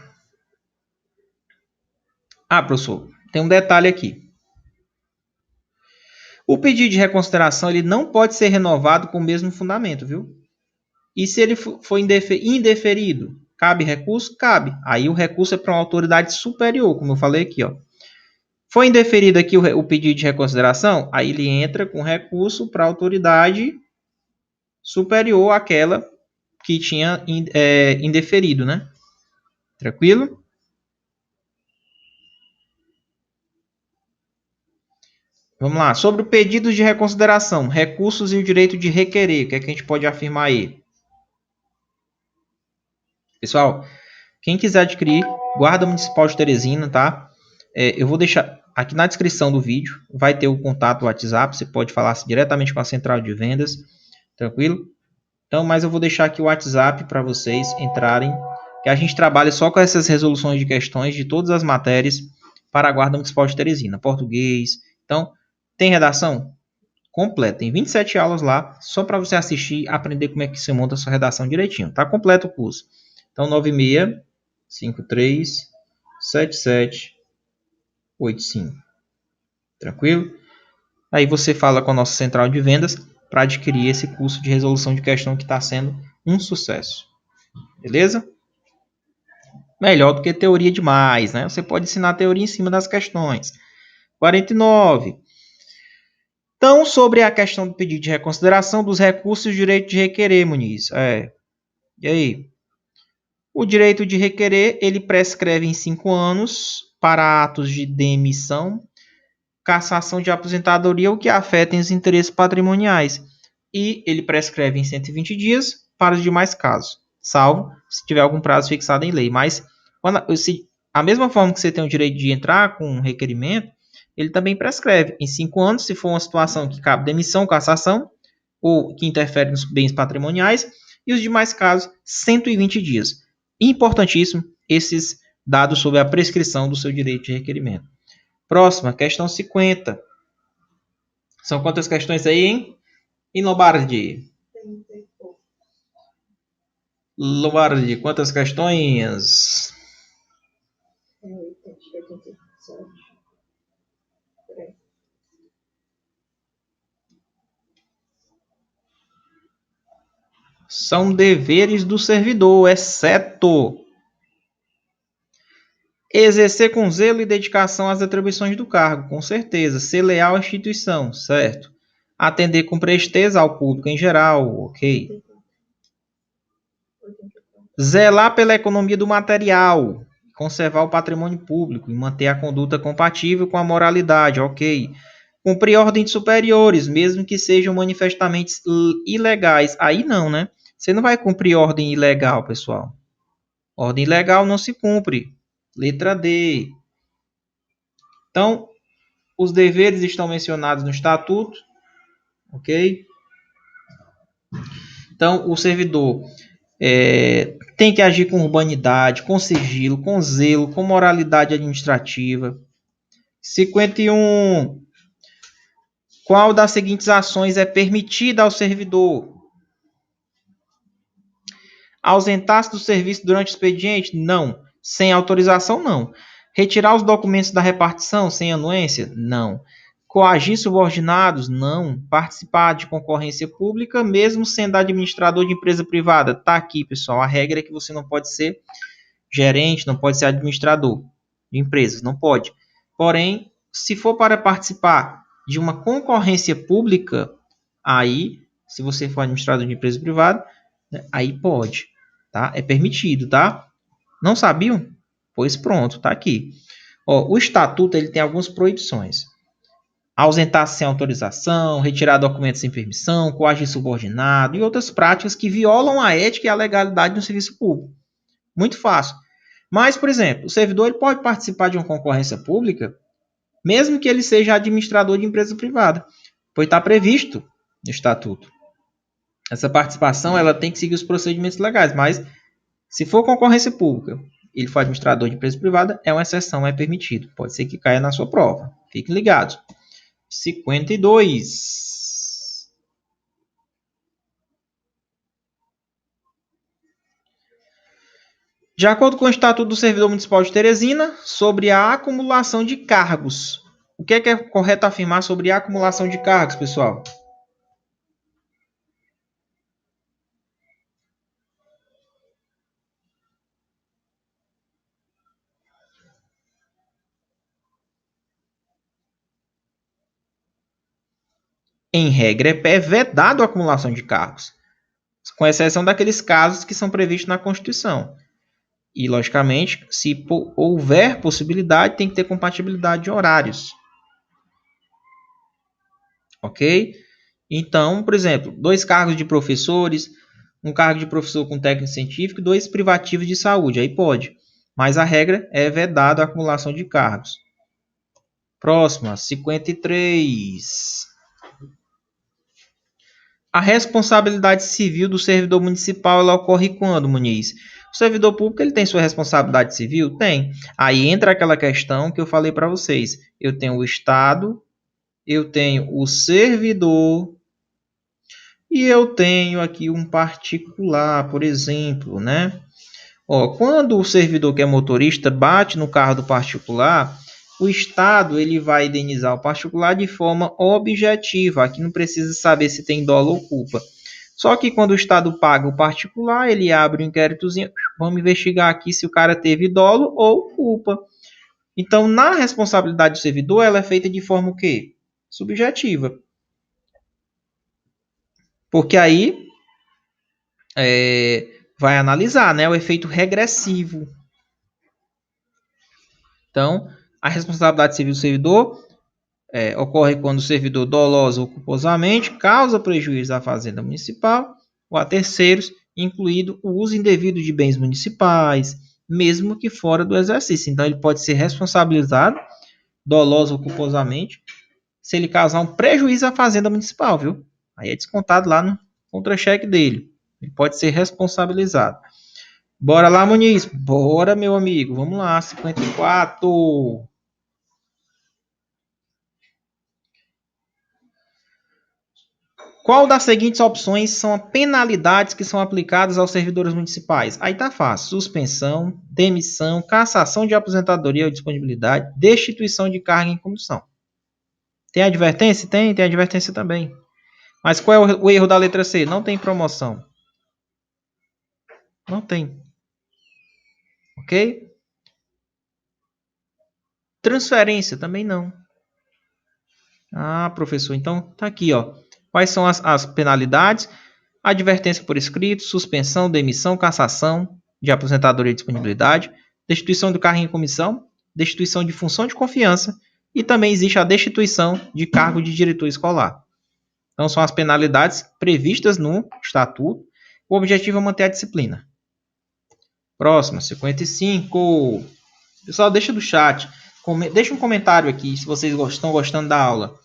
Speaker 1: Ah, professor, tem um detalhe aqui. O pedido de reconsideração ele não pode ser renovado com o mesmo fundamento, viu? E se ele for indeferido, cabe recurso? Cabe. Aí o recurso é para uma autoridade superior, como eu falei aqui, ó. Foi indeferido aqui o pedido de reconsideração, aí ele entra com recurso para a autoridade superior àquela que tinha indeferido, né? Tranquilo? Vamos lá. Sobre o pedido de reconsideração, recursos e o direito de requerer. O que é que a gente pode afirmar aí? Pessoal, quem quiser adquirir, Guarda Municipal de Teresina, tá? Eu vou deixar aqui na descrição do vídeo, vai ter o contato WhatsApp, você pode falar diretamente com a central de vendas, tranquilo? Então, mas eu vou deixar aqui o WhatsApp para vocês entrarem, que a gente trabalha só com essas resoluções de questões de todas as matérias para a Guarda Municipal de Teresina, português. Então, tem redação completa, tem 27 aulas lá, só para você assistir e aprender como é que você monta a sua redação direitinho. Tá completo o curso. Então, 96 53 77 85. Tranquilo? Aí você fala com a nossa central de vendas para adquirir esse curso de resolução de questão que está sendo um sucesso. Beleza? Melhor do que teoria demais, né? Você pode ensinar teoria em cima das questões. 49. Então, sobre a questão do pedido de reconsideração dos recursos e o direito de requerer, Muniz. E aí? O direito de requerer, ele prescreve em 5 anos para atos de demissão, cassação de aposentadoria ou que afetem os interesses patrimoniais. E ele prescreve em 120 dias para os demais casos, salvo se tiver algum prazo fixado em lei. Mas, a mesma forma que você tem o direito de entrar com um requerimento, ele também prescreve em 5 anos, se for uma situação que cabe demissão, cassação, ou que interfere nos bens patrimoniais, e os demais casos, 120 dias. Importantíssimo esses dados sobre a prescrição do seu direito de requerimento. Próxima, questão 50. São quantas questões aí, hein? E Lombardi? Lombardi, quantas questões? São deveres do servidor, exceto exercer com zelo e dedicação as atribuições do cargo, com certeza. Ser leal à instituição, certo. Atender com presteza ao público em geral, ok. Zelar pela economia do material, conservar o patrimônio público e manter a conduta compatível com a moralidade, ok. Cumprir ordens superiores, mesmo que sejam manifestamente ilegais. Aí não, né? Você não vai cumprir ordem ilegal, pessoal. Ordem ilegal não se cumpre. Letra D. Então, os deveres estão mencionados no estatuto, ok? Então, o servidor tem que agir com urbanidade, com sigilo, com zelo, com moralidade administrativa. 51. Qual das seguintes ações é permitida ao servidor? Ausentar-se do serviço durante o expediente? Não. Sem autorização? Não. Retirar os documentos da repartição sem anuência? Não. Coagir subordinados? Não. Participar de concorrência pública, mesmo sendo administrador de empresa privada? Tá aqui, pessoal. A regra é que você não pode ser gerente, não pode ser administrador de empresas, não pode. Porém, se for para participar de uma concorrência pública, aí, se você for administrador de empresa privada, aí pode, tá? É permitido, tá? Não sabiam? Pois pronto, tá aqui. Ó, o estatuto ele tem algumas proibições. Ausentar-se sem autorização, retirar documentos sem permissão, coagir subordinado e outras práticas que violam a ética e a legalidade do serviço público. Muito fácil. Mas, por exemplo, o servidor ele pode participar de uma concorrência pública, mesmo que ele seja administrador de empresa privada, pois está previsto no estatuto. Essa participação ela tem que seguir os procedimentos legais, mas se for concorrência pública, ele for administrador de empresa privada, é uma exceção, é permitido. Pode ser que caia na sua prova. Fiquem ligados. 52. De acordo com o Estatuto do Servidor Municipal de Teresina, sobre a acumulação de cargos. O que é correto afirmar sobre a acumulação de cargos, pessoal? Em regra, é vedado a acumulação de cargos, com exceção daqueles casos que são previstos na Constituição. E, logicamente, se houver possibilidade, tem que ter compatibilidade de horários. Ok? Então, por exemplo, 2 cargos de professores, um cargo de professor com técnico científico e 2 privativos de saúde. Aí pode. Mas a regra é vedado a acumulação de cargos. Próxima, 53. A responsabilidade civil do servidor municipal ela ocorre quando, Muniz? O servidor público ele tem sua responsabilidade civil? Tem. Aí entra aquela questão que eu falei para vocês. Eu tenho o Estado, eu tenho o servidor e eu tenho aqui um particular, por exemplo, né? Ó, quando o servidor que é motorista bate no carro do particular, o Estado ele vai indenizar o particular de forma objetiva. Aqui não precisa saber se tem dolo ou culpa. Só que quando o Estado paga o particular, ele abre um inquéritozinho. Vamos investigar aqui se o cara teve dolo ou culpa. Então, na responsabilidade do servidor, ela é feita de forma o quê? Subjetiva. Porque aí vai analisar, né, o efeito regressivo. Então, a responsabilidade civil do servidor ocorre quando o servidor dolosa ou culposamente causa prejuízo à fazenda municipal ou a terceiros, incluído o uso indevido de bens municipais, mesmo que fora do exercício. Então, ele pode ser responsabilizado, dolosa ou culposamente, se ele causar um prejuízo à fazenda municipal, viu? Aí é descontado lá no contra-cheque dele. Ele pode ser responsabilizado. Bora lá, Muniz. Bora, meu amigo. Vamos lá, 54. Qual das seguintes opções são as penalidades que são aplicadas aos servidores municipais? Aí tá fácil. Suspensão, demissão, cassação de aposentadoria ou disponibilidade, destituição de cargo em comissão. Tem advertência? Tem advertência também. Mas qual é o erro da letra C? Não tem promoção. Não tem. Ok? Transferência também não. Ah, professor, então tá aqui, ó. Quais são as penalidades? Advertência por escrito, suspensão, demissão, cassação de aposentadoria e disponibilidade, destituição do cargo em comissão, destituição de função de confiança e também existe a destituição de cargo de diretor escolar. Então são as penalidades previstas no estatuto O objetivo é manter a disciplina. Próxima, 55. Pessoal, deixa do chat. Deixa um comentário aqui se vocês estão gostando da aula.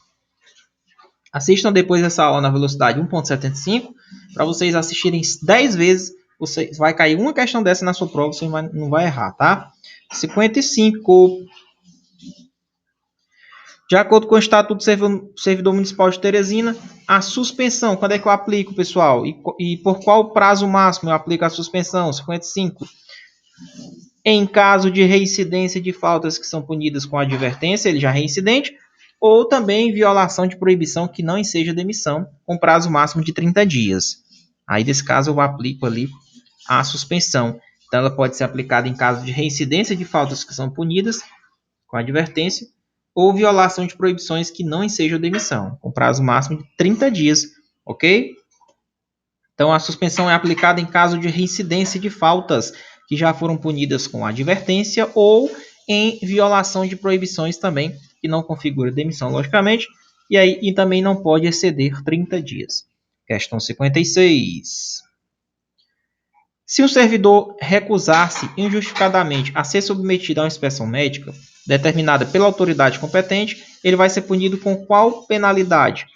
Speaker 1: Assistam depois dessa aula na velocidade 1.75 para vocês assistirem 10 vezes. Você vai cair uma questão dessa na sua prova, você não vai errar, tá? 55. De acordo com o Estatuto do Servidor Municipal de Teresina, a suspensão, quando é que eu aplico, pessoal? E por qual prazo máximo eu aplico a suspensão? 55. Em caso de reincidência de faltas que são punidas com advertência, ele já é reincidente, ou também violação de proibição que não enseja demissão, com prazo máximo de 30 dias. Aí, nesse caso, eu aplico ali a suspensão. Então, ela pode ser aplicada em caso de reincidência de faltas que são punidas com advertência, ou violação de proibições que não ensejam demissão, com prazo máximo de 30 dias, ok? Então, a suspensão é aplicada em caso de reincidência de faltas que já foram punidas com advertência ou em violação de proibições também, que não configura demissão, logicamente, e também não pode exceder 30 dias. Questão 56. Se um servidor recusar-se injustificadamente a ser submetido a uma inspeção médica determinada pela autoridade competente, ele vai ser punido com qual penalidade?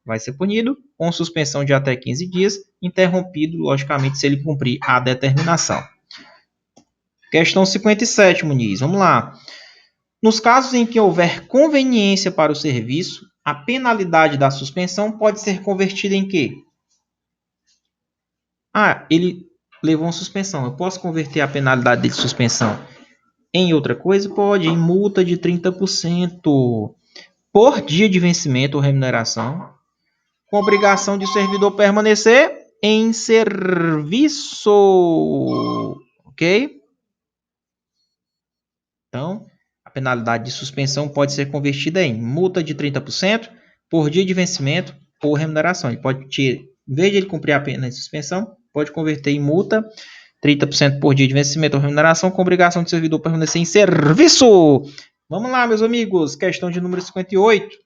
Speaker 1: Vai ser punido com suspensão de até 15 dias, interrompido, logicamente, se ele cumprir a determinação. Questão 57, Muniz. Vamos lá. Nos casos em que houver conveniência para o serviço, a penalidade da suspensão pode ser convertida em quê? Ele levou uma suspensão. Eu posso converter a penalidade de suspensão em outra coisa? Pode, em multa de 30% por dia de vencimento ou remuneração, com obrigação de o servidor permanecer em serviço. Ok? Então, a penalidade de suspensão pode ser convertida em multa de 30% por dia de vencimento ou remuneração. Ele pode, em vez de ele cumprir a pena de suspensão, pode converter em multa 30% por dia de vencimento ou remuneração com obrigação do servidor permanecer em serviço. Vamos lá, meus amigos. Questão de número 58.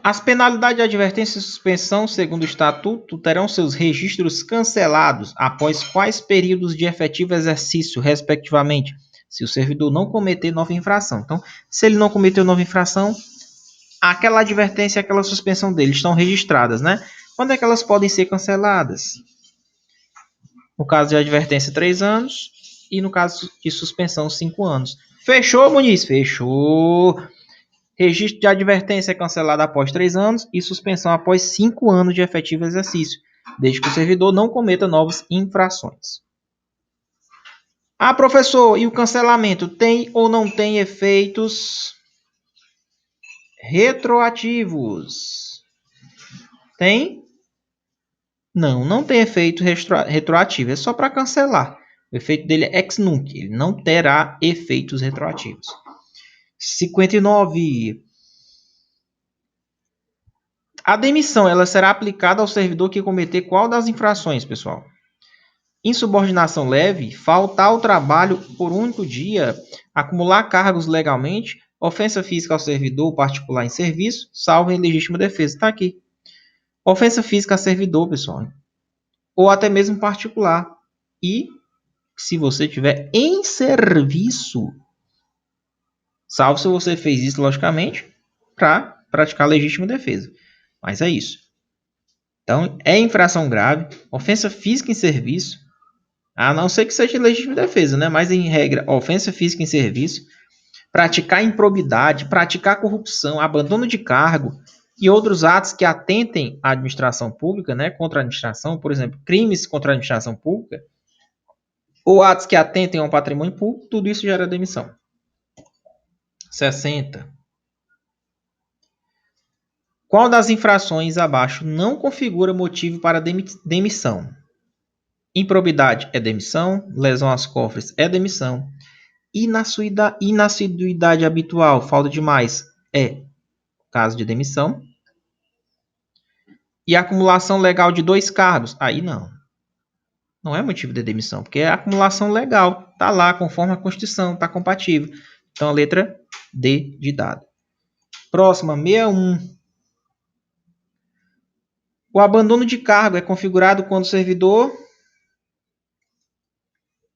Speaker 1: As penalidades de advertência e suspensão, segundo o Estatuto, terão seus registros cancelados após quais períodos de efetivo exercício, respectivamente, se o servidor não cometer nova infração. Então, se ele não cometeu nova infração, aquela advertência e aquela suspensão dele estão registradas, né? Quando é que elas podem ser canceladas? No caso de advertência, 3 anos. E no caso de suspensão, 5 anos. Fechou, Muniz? Fechou. Registro de advertência é cancelado após 3 anos e suspensão após 5 anos de efetivo exercício, desde que o servidor não cometa novas infrações. Professor, e o cancelamento tem ou não tem efeitos retroativos? Tem? Não tem efeito retroativo, é só para cancelar. O efeito dele é ex nunc, ele não terá efeitos retroativos. 59. A demissão ela será aplicada ao servidor que cometer qual das infrações, pessoal? Insubordinação leve, faltar ao trabalho por um único dia, acumular cargos legalmente, ofensa física ao servidor particular em serviço, salvo em legítima defesa. Está aqui. Ofensa física a servidor, pessoal. Ou até mesmo particular. E se você estiver em serviço, salvo se você fez isso, logicamente, para praticar legítima defesa. Mas é isso. Então, é infração grave, ofensa física em serviço, a não ser que seja legítima defesa, né? Mas em regra, ofensa física em serviço, praticar improbidade, praticar corrupção, abandono de cargo e outros atos que atentem à administração pública, né? Contra a administração, por exemplo, crimes contra a administração pública, ou atos que atentem ao patrimônio público, tudo isso gera demissão. 60. Qual das infrações abaixo não configura motivo para demissão? Improbidade é demissão, lesão aos cofres é demissão, inassiduidade habitual, falta demais, é caso de demissão, e acumulação legal de 2 cargos, aí não é motivo de demissão, porque é acumulação legal, está lá conforme a Constituição, está compatível. Então a letra D de dado. Próxima, 61. O abandono de cargo é configurado quando o servidor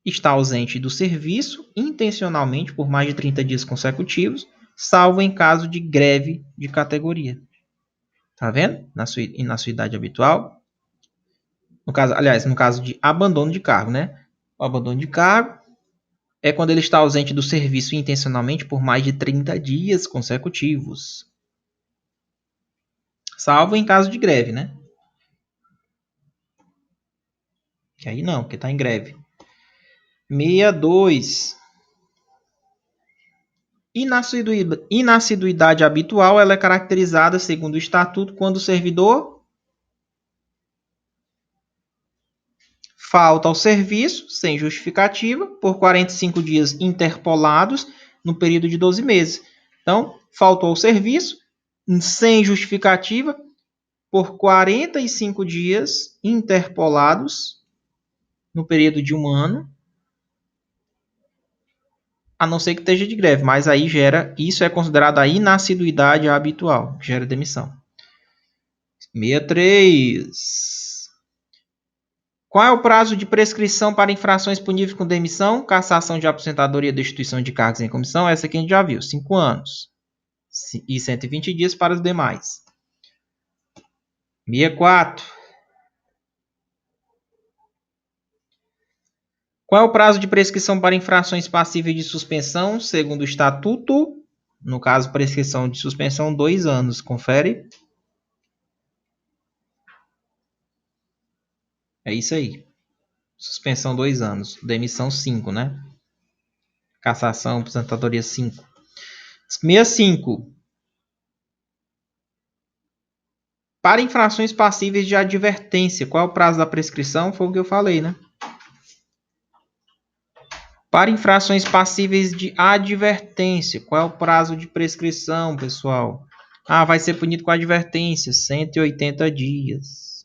Speaker 1: está ausente do serviço intencionalmente por mais de 30 dias consecutivos, salvo em caso de greve de categoria. Tá vendo? Na sua idade habitual. No caso de abandono de cargo, né? O abandono de cargo é quando ele está ausente do serviço intencionalmente por mais de 30 dias consecutivos. Salvo em caso de greve, né? Que aí não, porque está em greve. 62. Inassiduidade habitual ela é caracterizada, segundo o Estatuto, quando o servidor falta ao serviço, sem justificativa, por 45 dias interpolados no período de 12 meses. Então, faltou ao serviço, sem justificativa, por 45 dias interpolados no período de um ano, a não ser que esteja de greve, mas aí isso é considerado a inassiduidade habitual, que gera demissão. 63. Qual é o prazo de prescrição para infrações puníveis com demissão, cassação de aposentadoria e destituição de cargos em comissão? Essa aqui a gente já viu, 5 anos. E 120 dias para os demais. 64. Qual é o prazo de prescrição para infrações passíveis de suspensão, segundo o Estatuto? No caso, prescrição de suspensão, 2 anos. Confere. É isso aí. Suspensão 2 anos. Demissão 5, né? Cassação, aposentadoria 5. 65. Para infrações passíveis de advertência, qual é o prazo da prescrição? Foi o que eu falei, né? Para infrações passíveis de advertência, qual é o prazo de prescrição, pessoal? Vai ser punido com advertência, 180 dias.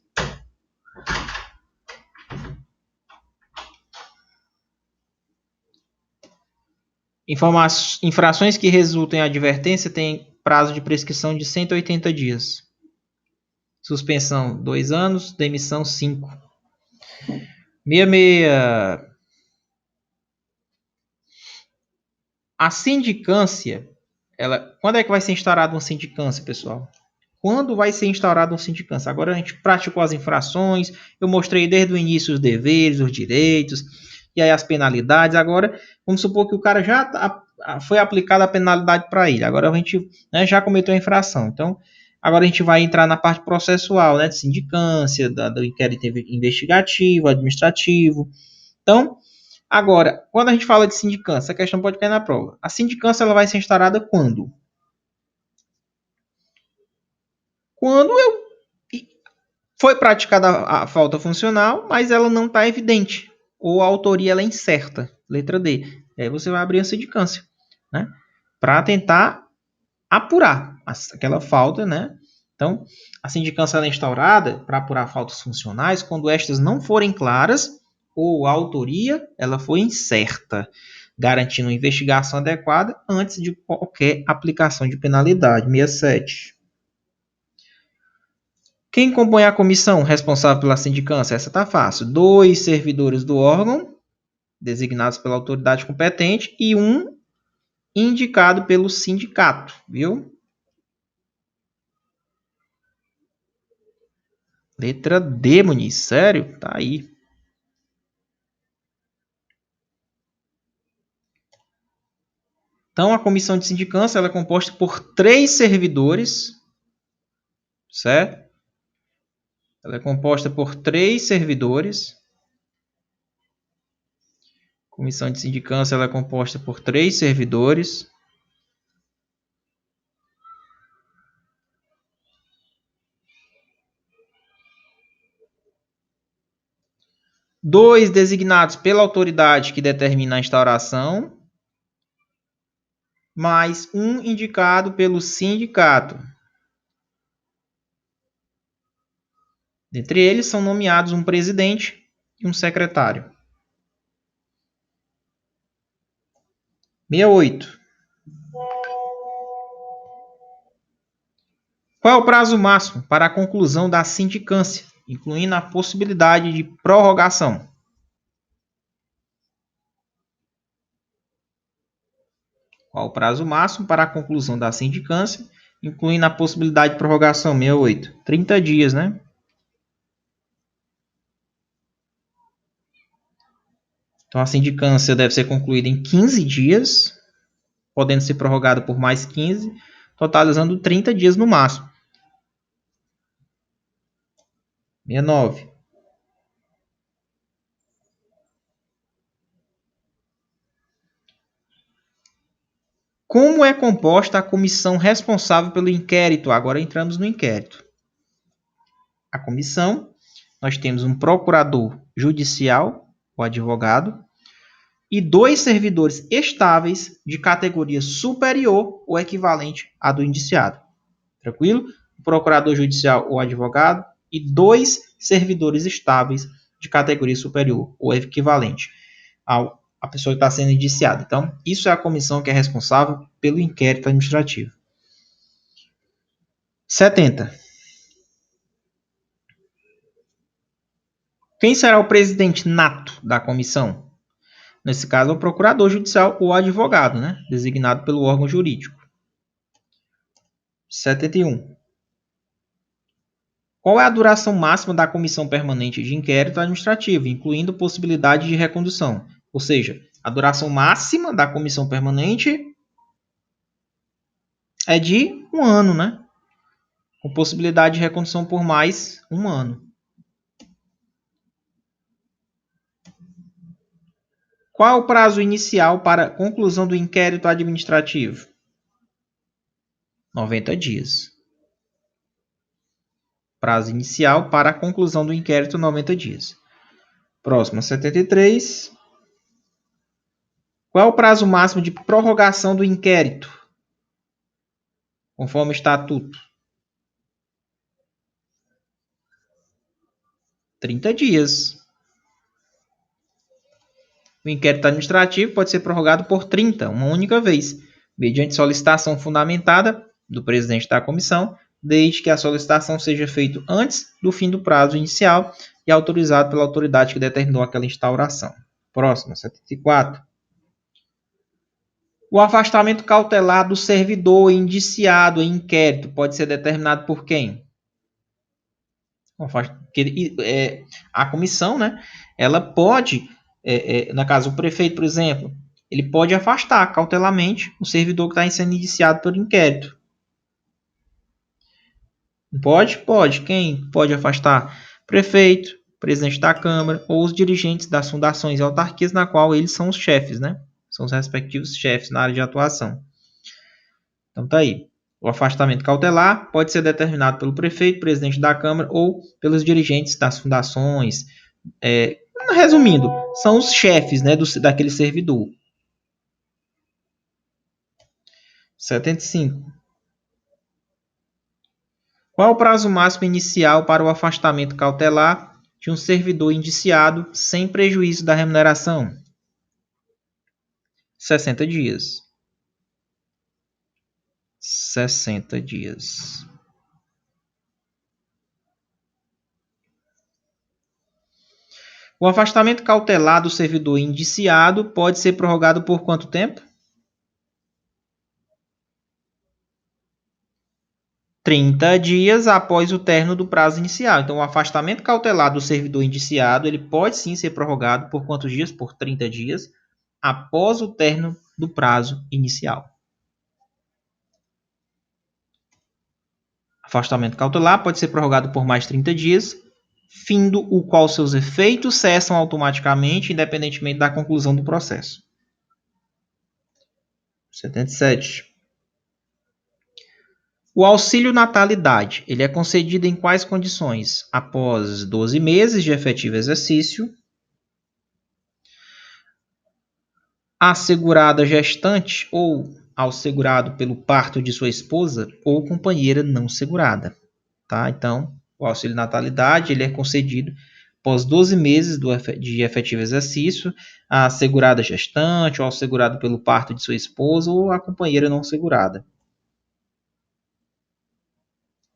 Speaker 1: Infrações que resultam em advertência têm prazo de prescrição de 180 dias. Suspensão, 2 anos. Demissão, 5. 66. A sindicância, quando é que vai ser instaurada uma sindicância, pessoal? Quando vai ser instaurada uma sindicância? Agora a gente praticou as infrações, eu mostrei desde o início os deveres, os direitos, e aí as penalidades. Agora, vamos supor que o cara já foi aplicada a penalidade para ele. Agora a gente, né, já cometeu a infração. Então, agora a gente vai entrar na parte processual, né, de sindicância, do inquérito investigativo, administrativo. Então, agora, quando a gente fala de sindicância, a questão pode cair na prova. A sindicância ela vai ser instaurada quando? Quando foi praticada a falta funcional, mas ela não está evidente. Ou a autoria ela é incerta. Letra D. E aí você vai abrir a sindicância, né? Para tentar apurar aquela falta, né? Então, a sindicância ela é instaurada para apurar faltas funcionais quando estas não forem claras ou a autoria ela foi incerta, garantindo uma investigação adequada antes de qualquer aplicação de penalidade. 67. Quem compõe a comissão responsável pela sindicância? Essa está fácil. 2 servidores do órgão, designados pela autoridade competente, e 1 indicado pelo sindicato, viu? Letra D, Muniz. Sério? Tá aí. Então, a comissão de sindicância ela é composta por 3 servidores, certo? Ela é composta por 3 servidores. A comissão de sindicância ela é composta por 3 servidores. Dois designados pela autoridade que determina a instauração, mais 1 indicado pelo sindicato. Dentre eles são nomeados um presidente e um secretário. 68. Qual é o prazo máximo para a conclusão da sindicância, incluindo a possibilidade de prorrogação? Qual o prazo máximo para a conclusão da sindicância, incluindo a possibilidade de prorrogação? 68. 30 dias, né? Então, a sindicância deve ser concluída em 15 dias, podendo ser prorrogada por mais 15, totalizando 30 dias no máximo. 69. Como é composta a comissão responsável pelo inquérito? Agora entramos no inquérito. A comissão, nós temos um procurador judicial, o advogado, e 2 servidores estáveis de categoria superior ou equivalente à do indiciado. Tranquilo? O procurador judicial ou advogado e 2 servidores estáveis de categoria superior ou equivalente à pessoa que está sendo indiciada. Então, isso é a comissão que é responsável pelo inquérito administrativo. 70. Quem será o presidente nato da comissão? Nesse caso, é o procurador judicial ou advogado, né? Designado pelo órgão jurídico. 71. Qual é a duração máxima da comissão permanente de inquérito administrativo, incluindo possibilidade de recondução? Ou seja, a duração máxima da comissão permanente é de 1 ano, né? Com possibilidade de recondução por mais 1 ano. Qual é o prazo inicial para conclusão do inquérito administrativo? 90 dias. Prazo inicial para a conclusão do inquérito, 90 dias. Próximo, 73. Qual é o prazo máximo de prorrogação do inquérito, conforme o estatuto? 30 dias. O inquérito administrativo pode ser prorrogado por 30, uma única vez, mediante solicitação fundamentada do presidente da comissão, desde que a solicitação seja feita antes do fim do prazo inicial e autorizado pela autoridade que determinou aquela instauração. Próximo, 74. O afastamento cautelar do servidor indiciado em inquérito pode ser determinado por quem? A comissão, né? Ela pode, no caso, o prefeito, por exemplo, ele pode afastar cautelarmente o servidor que está sendo indiciado pelo inquérito. Pode? Pode. Quem pode afastar? Prefeito, presidente da Câmara ou os dirigentes das fundações e autarquias na qual eles são os chefes, né? São os respectivos chefes na área de atuação. Então tá aí. O afastamento cautelar pode ser determinado pelo prefeito, presidente da Câmara ou pelos dirigentes das fundações. Resumindo, são os chefes, né, daquele servidor. 75. Qual é o prazo máximo inicial para o afastamento cautelar de um servidor indiciado sem prejuízo da remuneração? 60 dias. 60 dias. O afastamento cautelar do servidor indiciado pode ser prorrogado por quanto tempo? 30 dias após o término do prazo inicial. Então, o afastamento cautelar do servidor indiciado, ele pode sim ser prorrogado por quantos dias? Por 30 dias após o término do prazo inicial. Afastamento cautelar pode ser prorrogado por mais 30 dias, findo o qual seus efeitos cessam automaticamente, independentemente da conclusão do processo. 77. O auxílio natalidade, ele é concedido em quais condições? Após 12 meses de efetivo exercício, a segurada gestante ou ao segurado pelo parto de sua esposa ou companheira não segurada. Tá? Então, o auxílio natalidade ele é concedido após 12 meses de efetivo exercício, a segurada gestante ou ao segurado pelo parto de sua esposa ou a companheira não segurada.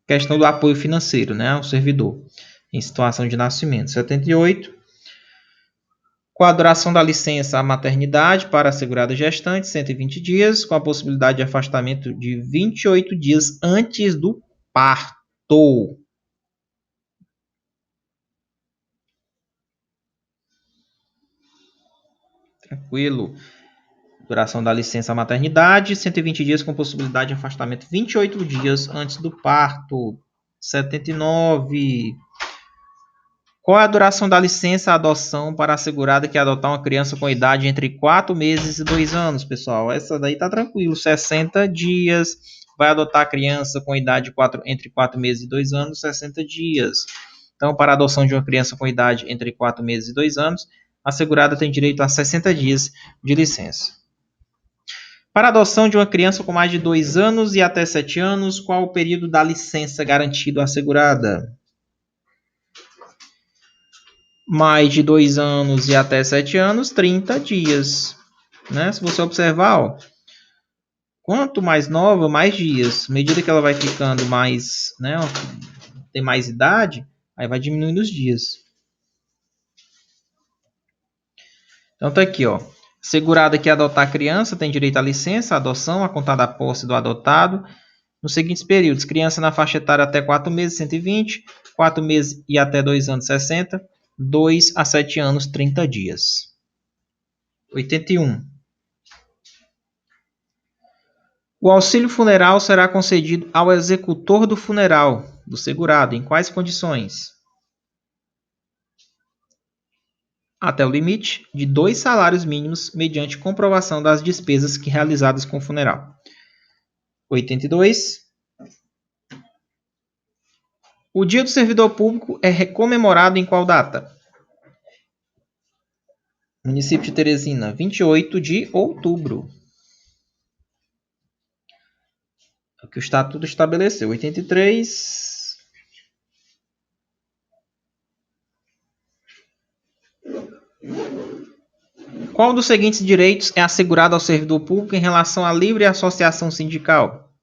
Speaker 1: questão do apoio financeiro, né, ao servidor em situação de nascimento. 78. Qual a duração da licença à maternidade para a segurada gestante? 120 dias, com a possibilidade de afastamento de 28 dias antes do parto. Tranquilo. Duração da licença maternidade, 120 dias com possibilidade de afastamento 28 dias antes do parto. 79. Qual é a duração da licença adoção para a segurada que adotar uma criança com idade entre 4 meses e 2 anos, pessoal? Essa daí tá tranquilo, 60 dias. Vai adotar a criança com idade entre 4 meses e 2 anos, 60 dias. Então, para a adoção de uma criança com idade entre 4 meses e 2 anos, a segurada tem direito a 60 dias de licença. Para a adoção de uma criança com mais de 2 anos e até 7 anos, qual o período da licença garantido à segurada? Mais de 2 anos e até 7 anos, 30 dias. Né? Se você observar, ó, quanto mais nova, mais dias. À medida que ela vai ficando mais, né, ó, tem mais idade, aí vai diminuindo os dias. Então tá aqui, ó. Segurada que adotar a criança tem direito à licença, adoção, a contar da posse do adotado, nos seguintes períodos: criança na faixa etária até 4 meses, 120, 4 meses e até 2 anos, 60, 2 a 7 anos, 30 dias. 81. O auxílio funeral será concedido ao executor do funeral do segurado. Em quais condições? Até o limite de 2 salários mínimos, mediante comprovação das despesas realizadas com o funeral. 82. O Dia do Servidor Público é comemorado em qual data? Município de Teresina, 28 de outubro. É o que o Estatuto estabeleceu. 83. Qual dos seguintes direitos é assegurado ao servidor público em relação à livre associação sindical?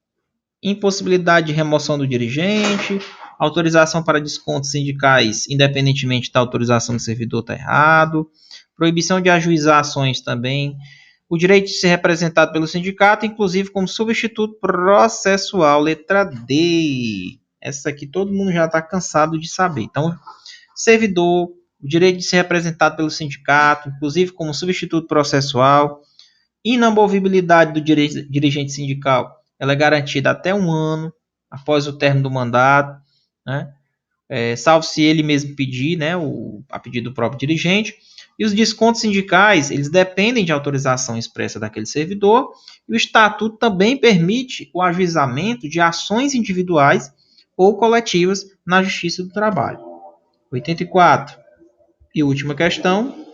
Speaker 1: Impossibilidade de remoção do dirigente, autorização para descontos sindicais, independentemente da autorização do servidor, está errado. Proibição de ajuizar ações também. O direito de ser representado pelo sindicato, inclusive como substituto processual, letra D. Essa aqui todo mundo já está cansado de saber. Então, servidor, o direito de ser representado pelo sindicato, inclusive como substituto processual. Inamovibilidade do dirigente sindical, ela é garantida até 1 ano após o término do mandato, né? Salvo se ele mesmo pedir, né, a pedido do próprio dirigente. E os descontos sindicais, eles dependem de autorização expressa daquele servidor, e o Estatuto também permite o ajuizamento de ações individuais ou coletivas na Justiça do Trabalho. 84. E última questão.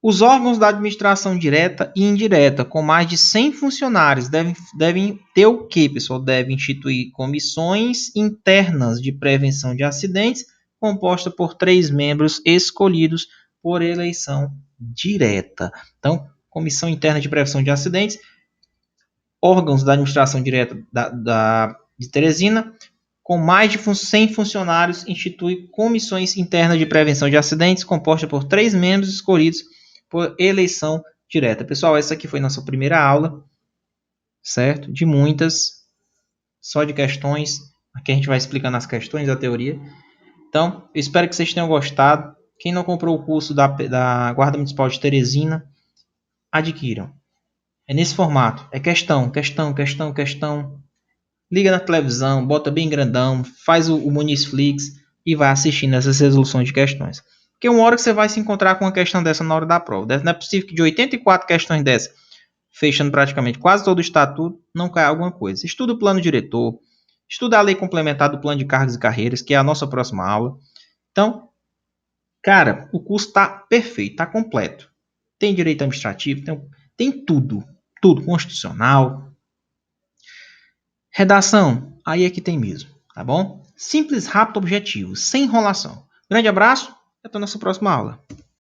Speaker 1: Os órgãos da administração direta e indireta com mais de 100 funcionários devem ter o quê, pessoal? Devem instituir comissões internas de prevenção de acidentes, composta por 3 membros escolhidos por eleição direta. Então, comissão interna de prevenção de acidentes, órgãos da administração direta de Teresina, com mais de 100 funcionários, institui comissões internas de prevenção de acidentes, composta por 3 membros escolhidos por eleição direta. Pessoal, essa aqui foi nossa primeira aula, certo? De muitas, só de questões. Aqui a gente vai explicando as questões da teoria. Então, eu espero que vocês tenham gostado. Quem não comprou o curso da Guarda Municipal de Teresina, adquiram. É nesse formato. É questão. Liga na televisão, bota bem grandão, faz o Munisflix e vai assistindo essas resoluções de questões. Porque uma hora que você vai se encontrar com uma questão dessa na hora da prova. Não é possível que de 84 questões dessas, fechando praticamente quase todo o estatuto, não caia alguma coisa. Estuda o plano diretor, estuda a lei complementar do plano de cargos e carreiras, que é a nossa próxima aula. Então, cara, o curso está perfeito, está completo. Tem direito administrativo, tem tudo. Tudo, constitucional. Redação, aí é que tem mesmo, tá bom? Simples, rápido, objetivo, sem enrolação. Grande abraço. Até a nossa próxima aula.